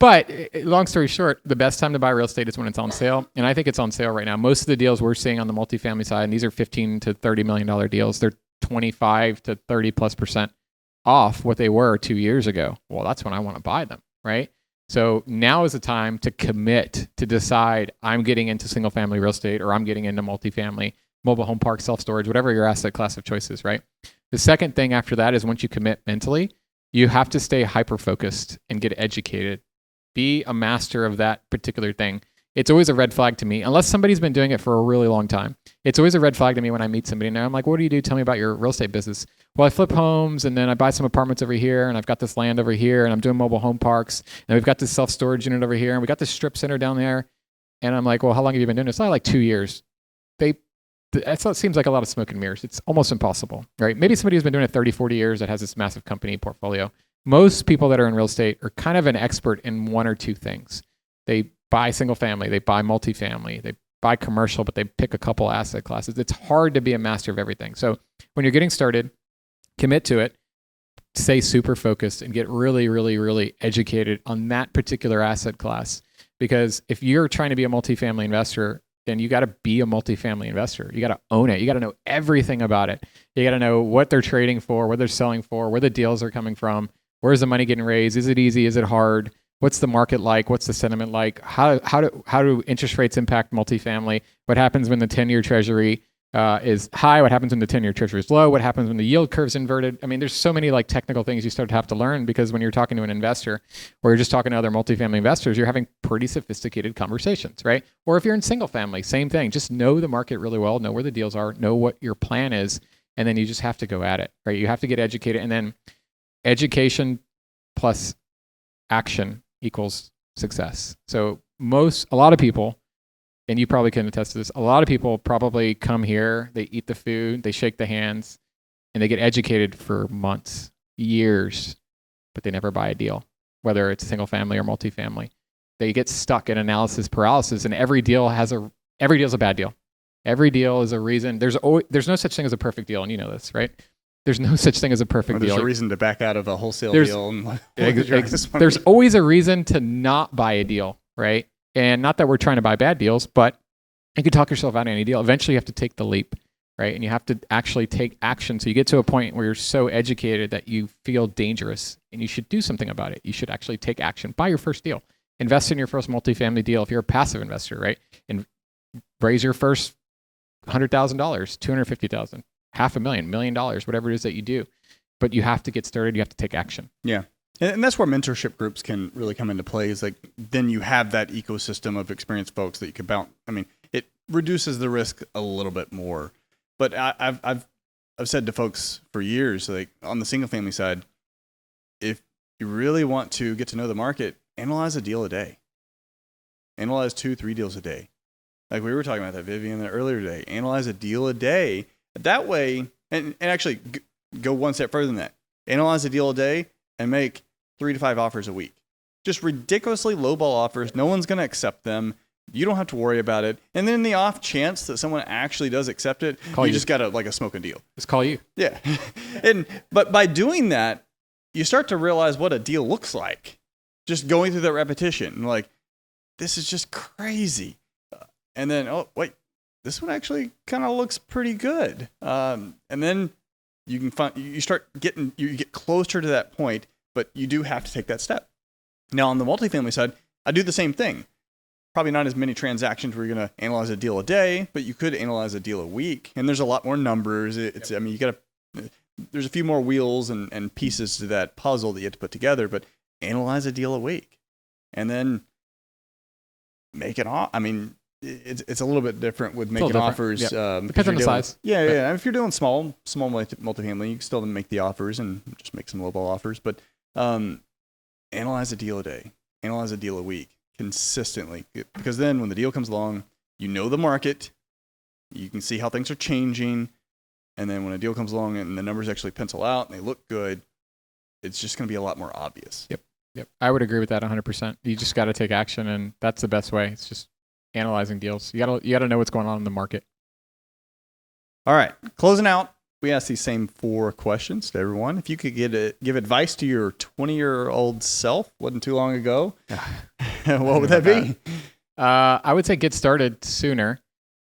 But long story short, the best time to buy real estate is when it's on sale. And I think it's on sale right now. Most of the deals we're seeing on the multifamily side, and these are $15 to $30 million deals, they're 25 to 30+% off what they were 2 years ago. Well, that's when I want to buy them, right? So now is the time to commit, to decide I'm getting into single family real estate, or I'm getting into multifamily, mobile home park, self-storage, whatever your asset class of choice is, right? The second thing after that is once you commit mentally, you have to stay hyper-focused and get educated. Be a master of that particular thing. It's always a red flag to me, unless somebody's been doing it for a really long time. It's always a red flag to me when I meet somebody and I'm like, what do you do? Tell me about your real estate business. Well, I flip homes, and then I buy some apartments over here, and I've got this land over here, and I'm doing mobile home parks, and we've got this self-storage unit over here, and we got this strip center down there. And I'm like, well, how long have you been doing this? It's not like 2 years. It seems like a lot of smoke and mirrors. It's almost impossible, right? Maybe somebody who's been doing it 30, 40 years that has this massive company portfolio. Most people that are in real estate are kind of an expert in one or two things. They buy single family, they buy multifamily, they buy commercial, but they pick a couple asset classes. It's hard to be a master of everything. So when you're getting started, commit to it, stay super focused, and get really, really, really educated on that particular asset class. Because if you're trying to be a multifamily investor, then you got to be a multifamily investor. You got to own it. You got to know everything about it. You got to know what they're trading for, what they're selling for, where the deals are coming from, where's the money getting raised, is it easy, is it hard, what's the market like, what's the sentiment like, how do interest rates impact multifamily, what happens when the 10-year treasury is high, what happens when the 10-year treasury is low, what happens when the yield curve's inverted. I mean, there's so many like technical things you start to have to learn, because when you're talking to an investor or you're just talking to other multifamily investors, you're having pretty sophisticated conversations, right? Or if you're in single family, same thing. Just know the market really well, know where the deals are, know what your plan is, and then you just have to go at it, right? You have to get educated, and then education plus action equals success. So a lot of people, and you probably can attest to this, a lot of people probably come here, they eat the food, they shake the hands, and they get educated for months, years, but they never buy a deal, whether it's single family or multifamily. They get stuck in analysis paralysis, and every deal is a bad deal. Every deal is a reason. There's no such thing as a perfect deal, and you know this, right? There's no such thing as a perfect deal. There's a reason to back out of a wholesale deal. And there's always a reason to not buy a deal, right? And not that we're trying to buy bad deals, but you can talk yourself out of any deal. Eventually, you have to take the leap, right? And you have to actually take action. So you get to a point where you're so educated that you feel dangerous, and you should do something about it. You should actually take action. Buy your first deal. Invest in your first multifamily deal if you're a passive investor, right? And raise your first $100,000, $250,000, $500,000, $1 million, whatever it is that you do. But you have to get started. You have to take action. Yeah. And that's where mentorship groups can really come into play, is like, then you have that ecosystem of experienced folks that you can bounce. I mean, it reduces the risk a little bit more. But I've said to folks for years, like on the single family side, if you really want to get to know the market, analyze a deal a day. Analyze 2-3 deals a day. Like we were talking about that, Vivian, earlier today. Analyze a deal a day. That way, and actually go one step further than that. Analyze a deal a day and make 3 to 5 offers a week. Just ridiculously lowball offers. No one's going to accept them. You don't have to worry about it. And then in the off chance that someone actually does accept it, you just got to like a smoking deal. Just call you. Yeah. But by doing that, you start to realize what a deal looks like. Just going through that repetition. Like, this is just crazy. And then, oh, wait, this one actually kind of looks pretty good. And then you get closer to that point, but you do have to take that step. Now, on the multifamily side, I do the same thing. Probably not as many transactions where you're going to analyze a deal a day, but you could analyze a deal a week. And there's a lot more numbers. I mean, there's a few more wheels and pieces to that puzzle that you have to put together, but analyze a deal a week. And then make it off. I mean, it's a little bit different with making offers. Yep. Depends on the size. Yeah. If you're doing small multifamily, you can still make the offers and just make some lowball offers. But analyze a deal a day. Analyze a deal a week consistently. Because then when the deal comes along, you know the market. You can see how things are changing. And then when a deal comes along and the numbers actually pencil out and they look good, it's just going to be a lot more obvious. Yep. I would agree with that 100%. You just got to take action, and that's the best way. It's just analyzing deals. You got to know what's going on in the market. All right. Closing out, we ask these same 4 questions to everyone. If you could give advice to your 20-year-old self, wasn't too long ago, what would that be? I would say get started sooner.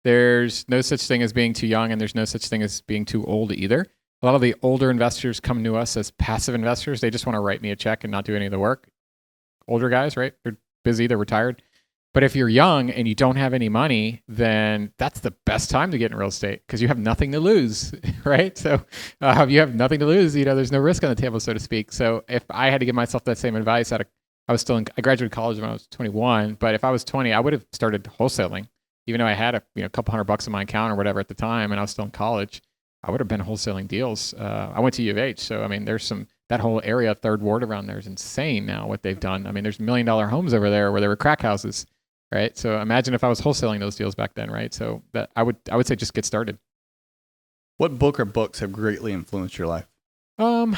There's no such thing as being too young, and there's no such thing as being too old either. A lot of the older investors come to us as passive investors. They just want to write me a check and not do any of the work. Older guys, right? They're busy, they're retired. But if you're young and you don't have any money, then that's the best time to get in real estate because you have nothing to lose, right? So you have nothing to lose. There's no risk on the table, so to speak. So if I had to give myself that same advice, I graduated college when I was 21. But if I was 20, I would have started wholesaling, even though I had a couple $100 in my account or whatever at the time, and I was still in college. I would have been wholesaling deals. I went to U of H, so I mean, that whole area, Third Ward around there is insane now what they've done. I mean, there's $1 million homes over there where there were crack houses. right? So imagine if I was wholesaling those deals back then, right? So that I would say just get started. What book or books have greatly influenced your life? Um,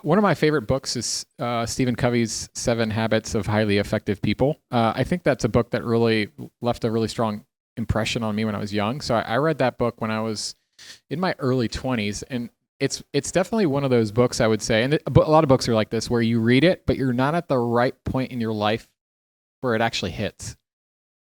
one of my favorite books is Stephen Covey's 7 Habits of Highly Effective People. I think that's a book that really left a really strong impression on me when I was young. So I read that book when I was in my early 20s, and it's definitely one of those books I would say, and a lot of books are like this, where you read it, but you're not at the right point in your life where it actually hits.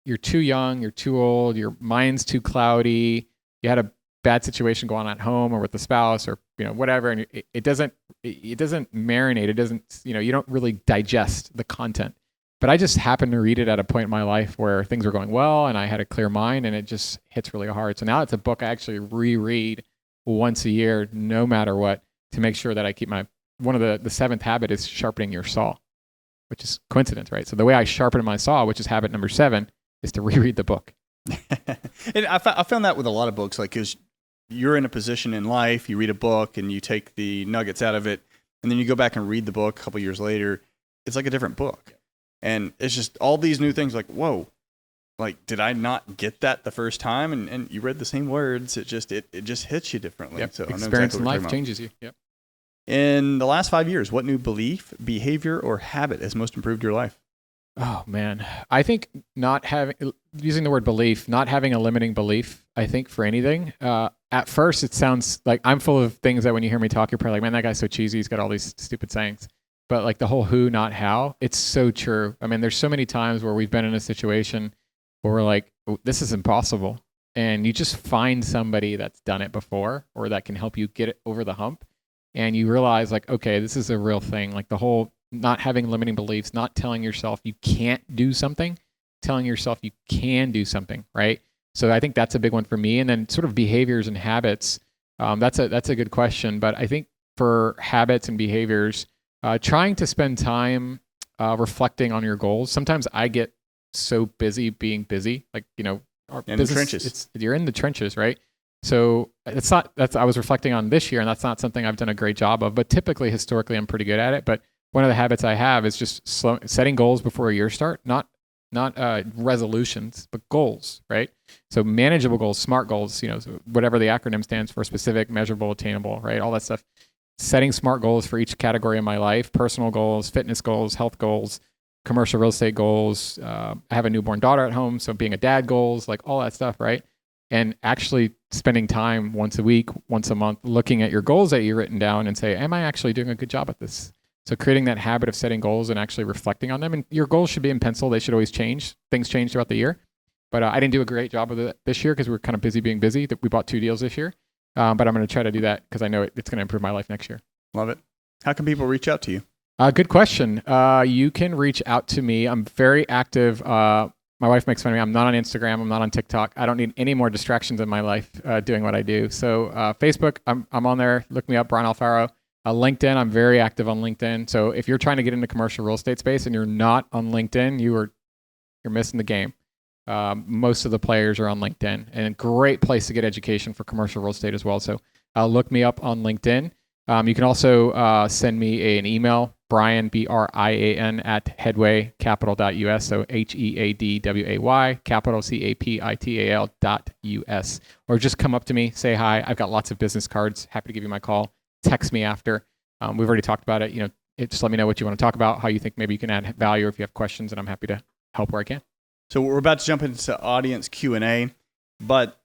You're too young, you're too old, your mind's too cloudy, you had a bad situation going on at home or with the spouse or whatever, and it doesn't marinate, it doesn't, you don't really digest the content. But I just happened to read it at a point in my life where things were going well and I had a clear mind, and it just hits really hard. So now it's a book I actually reread once a year, no matter what, to make sure that I keep one of the 7th habit is sharpening your saw, which is coincidence, right? So the way I sharpen my saw, which is habit number 7, is to reread the book. And I found that with a lot of books, like, because you're in a position in life, you read a book and you take the nuggets out of it, and then you go back and read the book a couple years later, it's like a different book. And it's just all these new things, like, whoa, like, did I not get that the first time? And you read the same words. It just hits you differently. Yep. So experience in life changes you. Yep. In the last 5 years, what new belief, behavior, or habit has most improved your life? Oh man, I think using the word belief, not having a limiting belief, I think for anything, at first it sounds like I'm full of things that when you hear me talk, you're probably like, man, that guy's so cheesy. He's got all these stupid sayings. But like the whole who, not how, it's so true. I mean, there's so many times where we've been in a situation where we're like, this is impossible. And you just find somebody that's done it before or that can help you get it over the hump. And you realize like, okay, this is a real thing. Like the whole not having limiting beliefs, not telling yourself you can't do something, telling yourself you can do something, right? So I think that's a big one for me. And then sort of behaviors and habits, that's a good question. But I think for habits and behaviors, trying to spend time reflecting on your goals. Sometimes I get so busy being busy, like, our in business, the trenches. You're in the trenches, right? So I was reflecting on this year, and that's not something I've done a great job of, but typically, historically, I'm pretty good at it. But one of the habits I have is just setting goals before a year start, not resolutions, but goals, right? So manageable goals, SMART goals, so whatever the acronym stands for, specific, measurable, attainable, right? All that stuff. Setting SMART goals for each category in my life: personal goals, fitness goals, health goals, commercial real estate goals. I have a newborn daughter at home, so being a dad goals, like all that stuff, right? And actually spending time once a week, once a month, looking at your goals that you've written down and say, am I actually doing a good job at this? So creating that habit of setting goals and actually reflecting on them. And your goals should be in pencil. They should always change. Things change throughout the year. But I didn't do a great job of it this year because we were kind of busy being busy. We bought 2 deals this year. But I'm going to try to do that because I know it's going to improve my life next year. Love it. How can people reach out to you? Good question. You can reach out to me. I'm very active. My wife makes fun of me. I'm not on Instagram. I'm not on TikTok. I don't need any more distractions in my life doing what I do. So Facebook, I'm on there. Look me up, Brian Alfaro. LinkedIn, I'm very active on LinkedIn. So if you're trying to get into commercial real estate space and you're not on LinkedIn, you're missing the game. Most of the players are on LinkedIn, and a great place to get education for commercial real estate as well. So look me up on LinkedIn. You can also send me an email, Brian, BRIAN, at headwaycapital.us. So HEADWAY, capital CAPITAL.US. Or just come up to me, say hi. I've got lots of business cards. Happy to give you my call. Text me after. We've already talked about it. Just let me know what you want to talk about, how you think maybe you can add value, or if you have questions, and I'm happy to help where I can. So we're about to jump into audience Q&A, but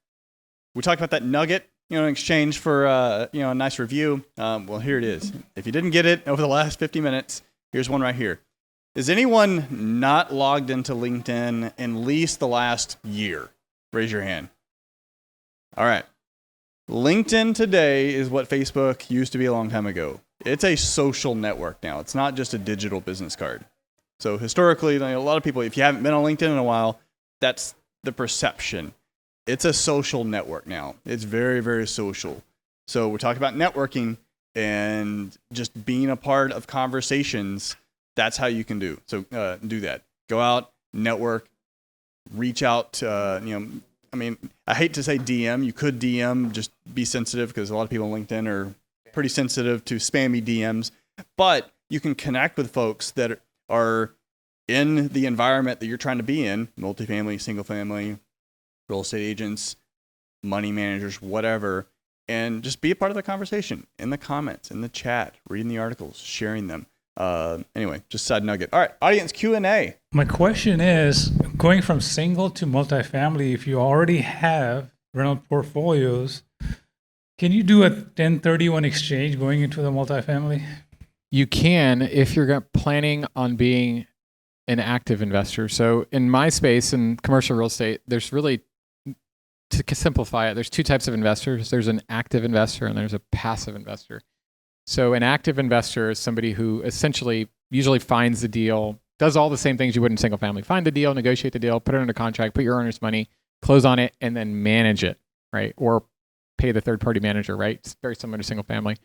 we talked about that nugget, in exchange for a nice review. Well, here it is. If you didn't get it over the last 50 minutes, here's one right here. Is anyone not logged into LinkedIn in at least the last year? Raise your hand. All right. LinkedIn today is what Facebook used to be a long time ago. It's a social network now. It's not just a digital business card. So historically, a lot of people, if you haven't been on LinkedIn in a while, that's the perception. It's a social network now. It's very, very social. So we're talking about networking and just being a part of conversations. That's how you can do. So do that. Go out, network, reach out. I hate to say DM. You could DM. Just be sensitive because a lot of people on LinkedIn are pretty sensitive to spammy DMs. But you can connect with folks that are in the environment that you're trying to be in, multifamily, single family, real estate agents, money managers, whatever, and just be a part of the conversation in the comments, in the chat, reading the articles, sharing them. Anyway, just side nugget. All right, audience Q&A. My question is, going from single to multifamily, if you already have rental portfolios, can you do a 1031 exchange going into the multifamily? You can if you're planning on being an active investor. So in my space in commercial real estate, there's really, to simplify it, there's two types of investors. There's an active investor and there's a passive investor. So an active investor is somebody who essentially usually finds the deal, does all the same things you would in single family. Find the deal, negotiate the deal, put it under contract, put your owner's money, close on it, and then manage it, right? Or pay the third party manager, right? It's very similar to single family.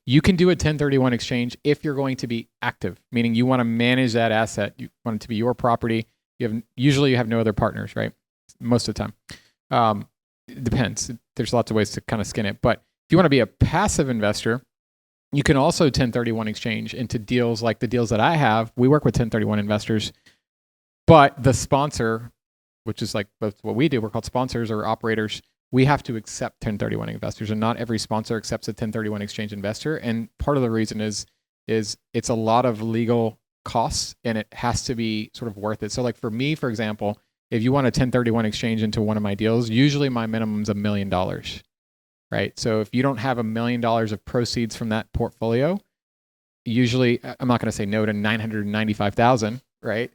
You can do a 1031 exchange if you're going to be active, meaning you want to manage that asset. You want it to be your property. Usually you have no other partners, right? Most of the time. It depends. There's lots of ways to kind of skin it. But if you want to be a passive investor, you can also 1031 exchange into deals like the deals that I have. We work with 1031 investors, but the sponsor, which is like both what we do, we're called sponsors or operators. We have to accept 1031 investors, and not every sponsor accepts a 1031 exchange investor. And part of the reason is it's a lot of legal costs, and it has to be sort of worth it. So like for me, for example, if you want a 1031 exchange into one of my deals, usually my minimum is $1 million, right? So if you don't have $1 million of proceeds from that portfolio, usually I'm not going to say no to 995,000, right?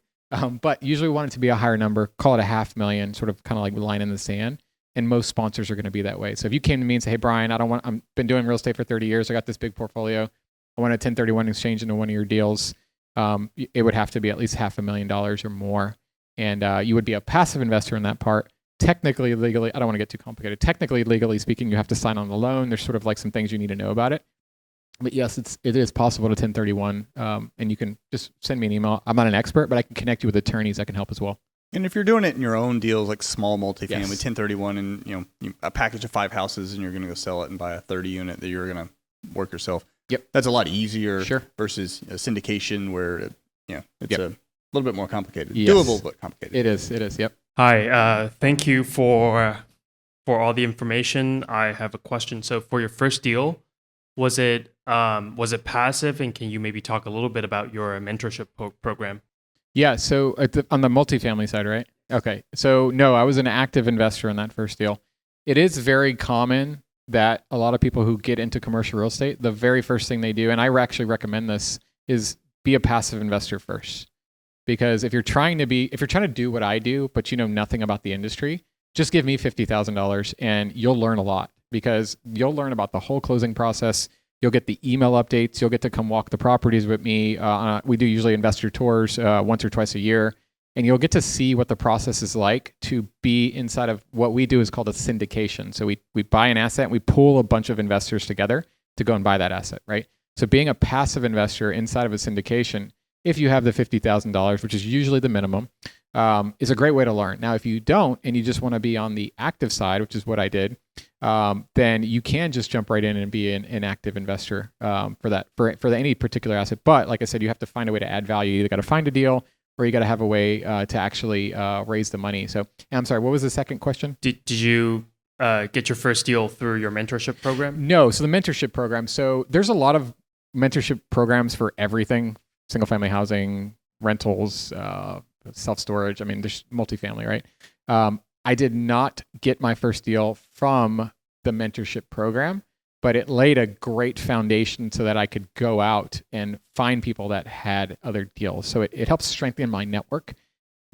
But usually we want it to be a higher number, call it $500,000, sort of kind of like line in the sand. And most sponsors are going to be that way. So if you came to me and say, hey, Brian, I've been doing real estate for 30 years. I got this big portfolio. I want a 1031 exchange into one of your deals. It would have to be at least $500,000 or more. And you would be a passive investor in that part. Technically, legally, I don't want to get too complicated. Technically, legally speaking, you have to sign on the loan. There's sort of like some things you need to know about it. But yes, it is possible to 1031. And you can just send me an email. I'm not an expert, but I can connect you with attorneys that can help as well. And if you're doing it in your own deals, like small multifamily, Yes. 1031, and a package of 5 houses, and you're going to go sell it and buy a 30 unit that you're going to work yourself. Yep, that's a lot easier. Sure. Versus a syndication where it's a little bit more complicated. Yes. Doable, but complicated. It is. Yep. Hi. Thank you for all the information. I have a question. So for your first deal, was it passive, and can you maybe talk a little bit about your mentorship program? Yeah, so on the multifamily side, right? Okay, so no, I was an active investor in that first deal. It is very common that a lot of people who get into commercial real estate, the very first thing they do, and I actually recommend this, is be a passive investor first. Because if you're trying to do what I do, but you know nothing about the industry, just give me $50,000 and you'll learn a lot, because you'll learn about the whole closing process. You'll get the email updates. You'll get to come walk the properties with me. We do usually investor tours once or twice a year. And you'll get to see what the process is like to be inside of what we do is called a syndication. So we buy an asset and we pool a bunch of investors together to go and buy that asset, right? So being a passive investor inside of a syndication, if you have the $50,000, which is usually the minimum, is a great way to learn. Now, if you don't and you just want to be on the active side, which is what I did, then you can just jump right in and be an active investor for any particular asset. But like I said, you have to find a way to add value. You either got to find a deal or you got to have a way to actually raise the money. So I'm sorry, what was the second question? Did you get your first deal through your mentorship program? No. So the mentorship program. So there's a lot of mentorship programs for everything: single family housing, rentals, self-storage. I mean, there's multifamily, right? I did not get my first deal from the mentorship program, but it laid a great foundation so that I could go out and find people that had other deals. So it helps strengthen my network,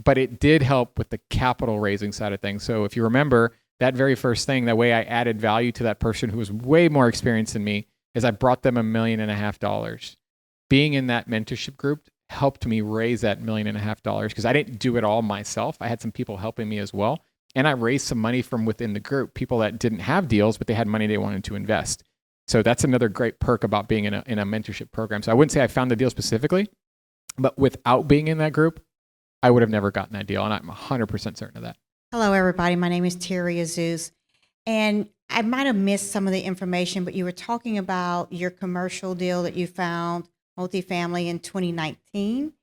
but it did help with the capital raising side of things. So if you remember that very first thing, the way I added value to that person who was way more experienced than me is I brought them $1.5 million. Being in that mentorship group helped me raise that $1.5 million because I didn't do it all myself. I had some people helping me as well. And I raised some money from within the group, people that didn't have deals, but they had money they wanted to invest. So that's another great perk about being in a mentorship program. So I wouldn't say I found the deal specifically, but without being in that group, I would have never gotten that deal. And I'm 100% certain of that. Hello, everybody. My name is Terry Azus. And I might have missed some of the information, but you were talking about your commercial deal that you found, multifamily, in 2019.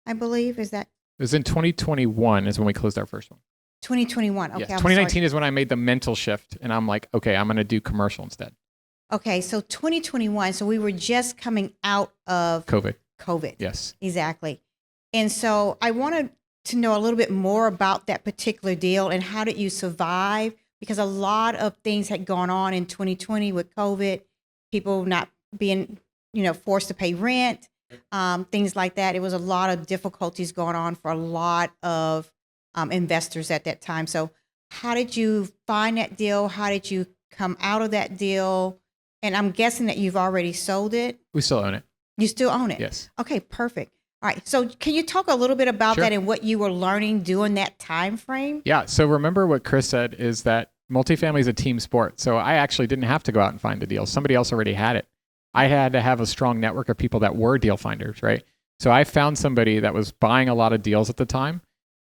I believe. Is that It was in 2021 is when we closed our first one. 2021? Okay, Yes, I'm 2019 sorry. is when I made the mental shift, and I'm like, okay, I'm going to do commercial instead. Okay, so 2021. So we were just coming out of COVID. COVID. Yes. Exactly. And so I wanted to know a little bit more about that particular deal and how did you survive? Because a lot of things had gone on in 2020 with COVID, people not being, forced to pay rent, things like that. It was a lot of difficulties going on for a lot of investors at that time. So how did you find that deal? How did you come out of that deal? And I'm guessing that you've already sold it. We still own it. You still own it? Yes. Okay, perfect. All right. So can you talk a little bit about Sure. that and what you were learning during that time frame? Yeah. So remember what Chris said is that multifamily is a team sport. So I actually didn't have to go out and find the deal. Somebody else already had it. I had to have a strong network of people that were deal finders, right? So I found somebody that was buying a lot of deals at the time,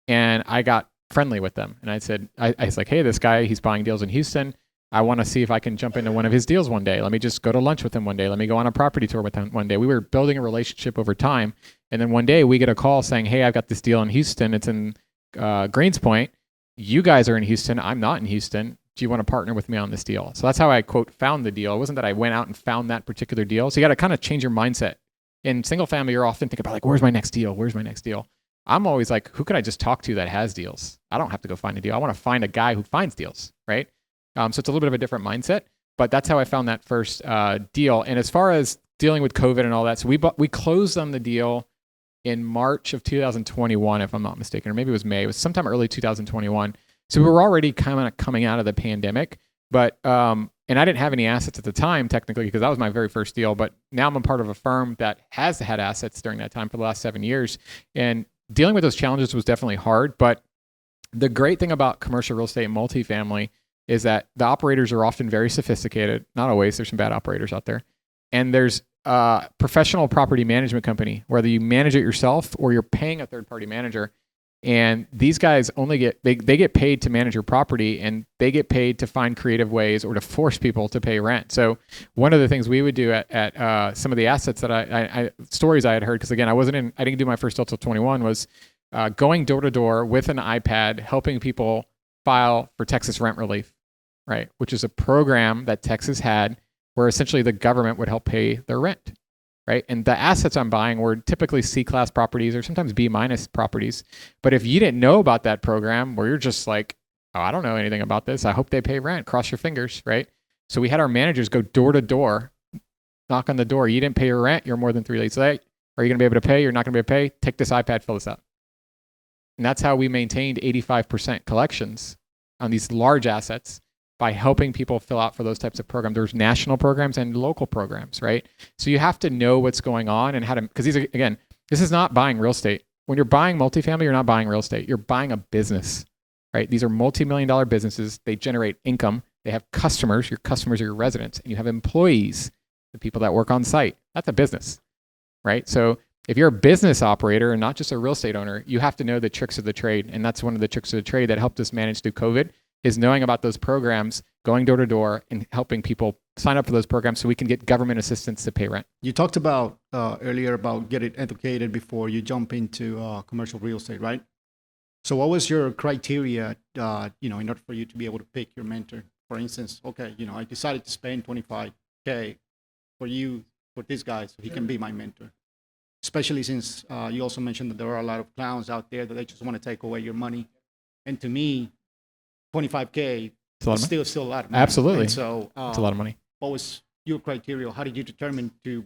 and I got friendly with them. And I said, I was like, hey, this guy, he's buying deals in Houston. I want to see if I can jump into one of his deals one day. Let me just go to lunch with him one day. Let me go on a property tour with him one day. We were building a relationship over time. And then one day we get a call saying, hey, I've got this deal in Houston. It's in Greenspoint. You guys are in Houston. I'm not in Houston. Do you want to partner with me on this deal? So that's how I, quote, found the deal. It wasn't that I went out and found that particular deal. So you got to kind of change your mindset. In single family, you're often thinking about like, where's my next deal? Where's my next deal? I'm always like, who could I just talk to that has deals? I don't have to go find a deal. I want to find a guy who finds deals, right? So it's a little bit of a different mindset, but that's how I found that first deal. And as far as dealing with COVID and all that, so we closed on the deal in March of 2021, if I'm not mistaken, or maybe it was May. It was sometime early 2021. So we were already kind of coming out of the pandemic, but and I didn't have any assets at the time technically because that was my very first deal. But now I'm a part of a firm that has had assets during that time for the last 7 years, and dealing with those challenges was definitely hard. But the great thing about commercial real estate and multifamily is that the operators are often very sophisticated. Not always. There's some bad operators out there. And there's a professional property management company, whether you manage it yourself or you're paying a third-party manager. And these guys only they get paid to manage your property, and they get paid to find creative ways or to force people to pay rent. So one of the things we would do at some of the assets that I stories I had heard, because again, I didn't do my first deal till 21, was going door to door with an iPad, helping people file for Texas rent relief, right? Which is a program that Texas had where essentially the government would help pay their rent, right? And the assets I'm buying were typically C-class properties or sometimes B- properties. But if you didn't know about that program, where you're just like, oh, I don't know anything about this, I hope they pay rent, cross your fingers, right? So we had our managers go door to door, knock on the door. You didn't pay your rent, you're more than 3 days late. Are you going to be able to pay? You're not going to be able to pay? Take this iPad, fill this out. And that's how we maintained 85% collections on these large assets, by helping people fill out for those types of programs. There's national programs and local programs, right? So you have to know what's going on and how to, because these are, again, this is not buying real estate. When you're buying multifamily, you're not buying real estate. You're buying a business, right? These are multi-million-dollar businesses. They generate income. They have customers. Your customers are your residents. And you have employees, the people that work on site. That's a business, right? So if you're a business operator and not just a real estate owner, you have to know the tricks of the trade. And that's one of the tricks of the trade that helped us manage through COVID, is knowing about those programs, going door to door and helping people sign up for those programs so we can get government assistance to pay rent. You talked about earlier about getting educated before you jump into commercial real estate, right? So what was your criteria, in order for you to be able to pick your mentor? For instance, okay, I decided to spend $25K for this guy so he can be my mentor. Especially since you also mentioned that there are a lot of clowns out there that they just want to take away your money. And to me, $25K is still a lot of money. Absolutely. And so it's a lot of money. What was your criteria? How did you determine to?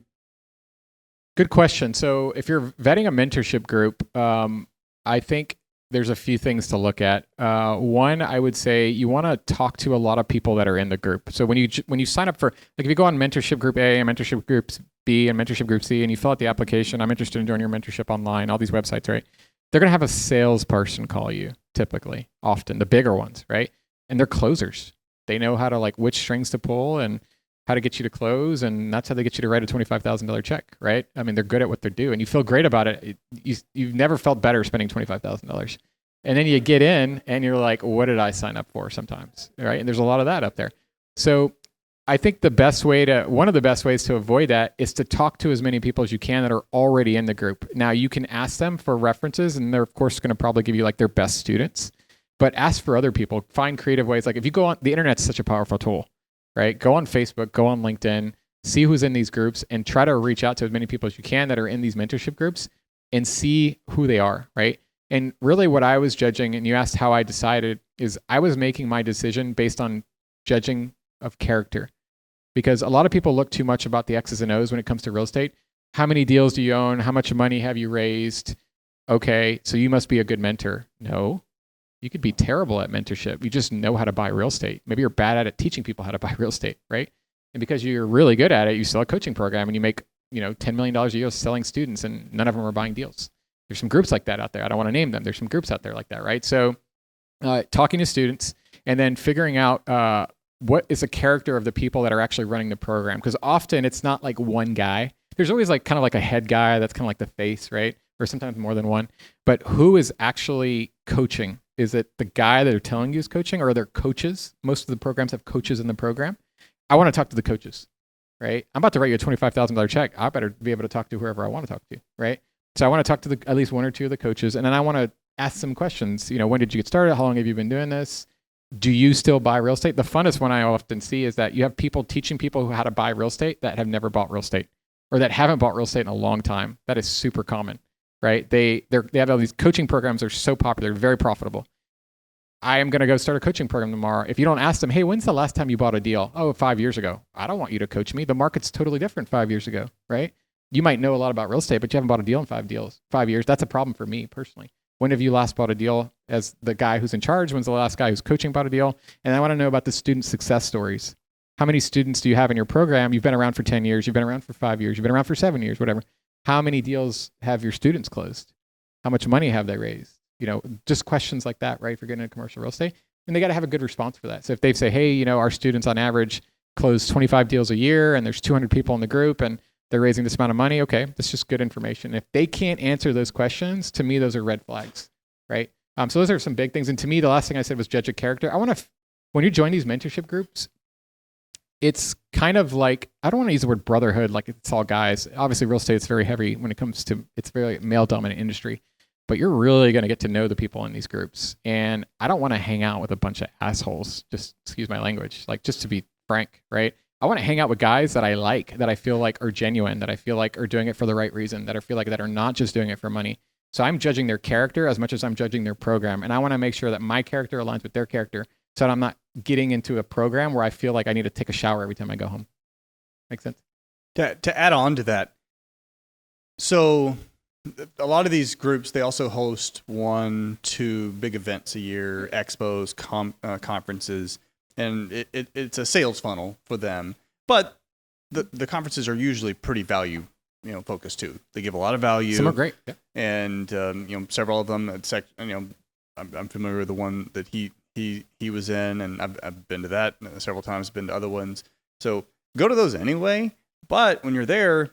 Good question. So if you're vetting a mentorship group, I think there's a few things to look at. One, I would say you want to talk to a lot of people that are in the group. So when you sign up for, like if you go on mentorship group A and mentorship groups B and mentorship group C and you fill out the application, I'm interested in joining your mentorship online, all these websites, right? They're going to have a salesperson call you typically, often the bigger ones, right? And they're closers. They know how to which strings to pull and how to get you to close. And that's how they get you to write a $25,000 check, right? I mean, they're good at what they're doing. You feel great about it. You've never felt better spending $25,000. And then you get in and you're like, what did I sign up for sometimes, right? And there's a lot of that up there. So I think one of the best ways to avoid that is to talk to as many people as you can that are already in the group. Now you can ask them for references, and they're of course going to probably give you like their best students, but ask for other people, find creative ways. Like if you go on, the internet's such a powerful tool, right? Go on Facebook, go on LinkedIn, see who's in these groups and try to reach out to as many people as you can that are in these mentorship groups and see who they are, right? And really what I was judging, and you asked how I decided, is I was making my decision based on judging of character. Because a lot of people look too much about the X's and O's when it comes to real estate. How many deals do you own? How much money have you raised? Okay, so you must be a good mentor. No, you could be terrible at mentorship. You just know how to buy real estate. Maybe you're bad at it teaching people how to buy real estate, right? And because you're really good at it, you sell a coaching program and you make, $10 million a year selling students, and none of them are buying deals. There's some groups like that out there. I don't want to name them. There's some groups out there like that, right? So talking to students and then figuring out what is the character of the people that are actually running the program. Because often it's not like one guy. There's always like kind of like a head guy that's kind of like the face, right? Or sometimes more than one. But who is actually coaching? Is it the guy that they're telling you is coaching, or are there coaches? Most of the programs have coaches in the program. I want to talk to the coaches, right? I'm about to write you a $25,000 check. I better be able to talk to whoever I want to talk to, right? So I want to talk to at least one or two of the coaches, and then I want to ask some questions. When did you get started? How long have you been doing this? Do you still buy real estate? The funnest one I often see is that you have people teaching people how to buy real estate that have never bought real estate, or that haven't bought real estate in a long time. That is super common, right? They have all these coaching programs. They're so popular, very profitable. I am going to go start a coaching program tomorrow. If you don't ask them, hey, when's the last time you bought a deal? Oh, 5 years ago. I don't want you to coach me. The market's totally different 5 years ago, right? You might know a lot about real estate, but you haven't bought a deal in 5 years. That's a problem for me personally. When have you last bought a deal as the guy who's in charge? When's the last guy who's coaching bought a deal? And I want to know about the student success stories. How many students do you have in your program? You've been around for 10 years. You've been around for 5 years. You've been around for 7 years, whatever. How many deals have your students closed? How much money have they raised? Just questions like that, right? For getting into commercial real estate. And they got to have a good response for that. So if they say, hey, our students on average close 25 deals a year and there's 200 people in the group and they're raising this amount of money, okay, that's just good information. If they can't answer those questions, to me, those are red flags, right? So those are some big things. And to me, the last thing I said was judge a character. When you join these mentorship groups, it's kind of like, I don't want to use the word brotherhood like it's all guys. Obviously, real estate is very heavy when it comes to, it's very male-dominant industry. But you're really going to get to know the people in these groups. And I don't want to hang out with a bunch of assholes, just excuse my language, like just to be frank, right? I want to hang out with guys that I like, that I feel like are genuine, that I feel like are doing it for the right reason, that I feel like that are not just doing it for money. So I'm judging their character as much as I'm judging their program. And I want to make sure that my character aligns with their character so that I'm not getting into a program where I feel like I need to take a shower every time I go home. Make sense? To add on to that, so a lot of these groups, they also host 1-2 big events a year, expos, conferences, and it's a sales funnel for them. But the conferences are usually pretty value focused too. They give a lot of value. Some are great, yeah. And several of them. I'm familiar with the one that he was in, and I've been to that several times. Been to other ones, so go to those anyway. But when you're there,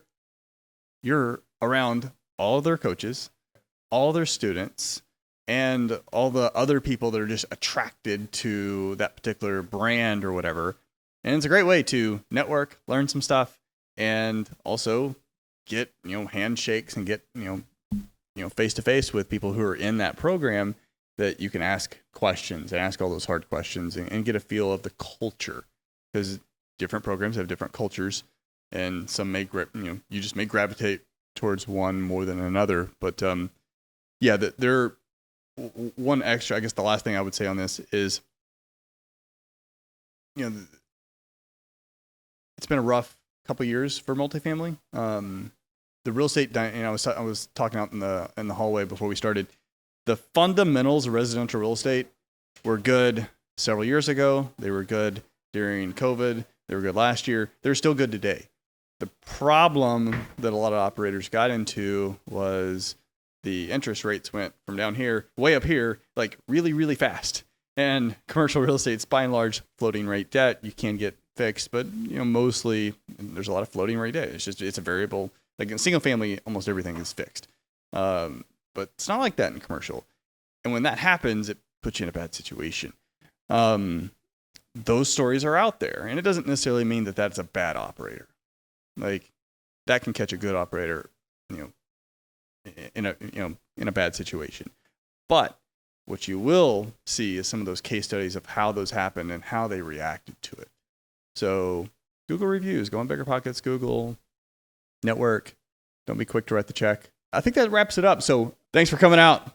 you're around all of their coaches, all their students, and all the other people that are just attracted to that particular brand or whatever. And it's a great way to network, learn some stuff, and also get, handshakes and get, face to face with people who are in that program that you can ask questions and ask all those hard questions and get a feel of the culture, because different programs have different cultures, and some may, you just may gravitate towards one more than another. But there. One extra, I guess the last thing I would say on this is, it's been a rough couple years for multifamily. The real estate, I was talking out in the hallway before we started. The fundamentals of residential real estate were good several years ago. They were good during COVID. They were good last year. They're still good today. The problem that a lot of operators got into was the interest rates went from down here way up here, like really, really fast. And commercial real estate's by and large floating rate debt. You can get fixed, but mostly there's a lot of floating rate debt. It's a variable. Like in single family, almost everything is fixed. But it's not like that in commercial. And when that happens, it puts you in a bad situation. those stories are out there, and it doesn't necessarily mean that that's a bad operator. Like that can catch a good operator, in a bad situation. But what you will see is some of those case studies of how those happened and how they reacted to it. So Google reviews, go on BiggerPockets, Google, network. Don't be quick to write the check. I think that wraps it up. So thanks for coming out.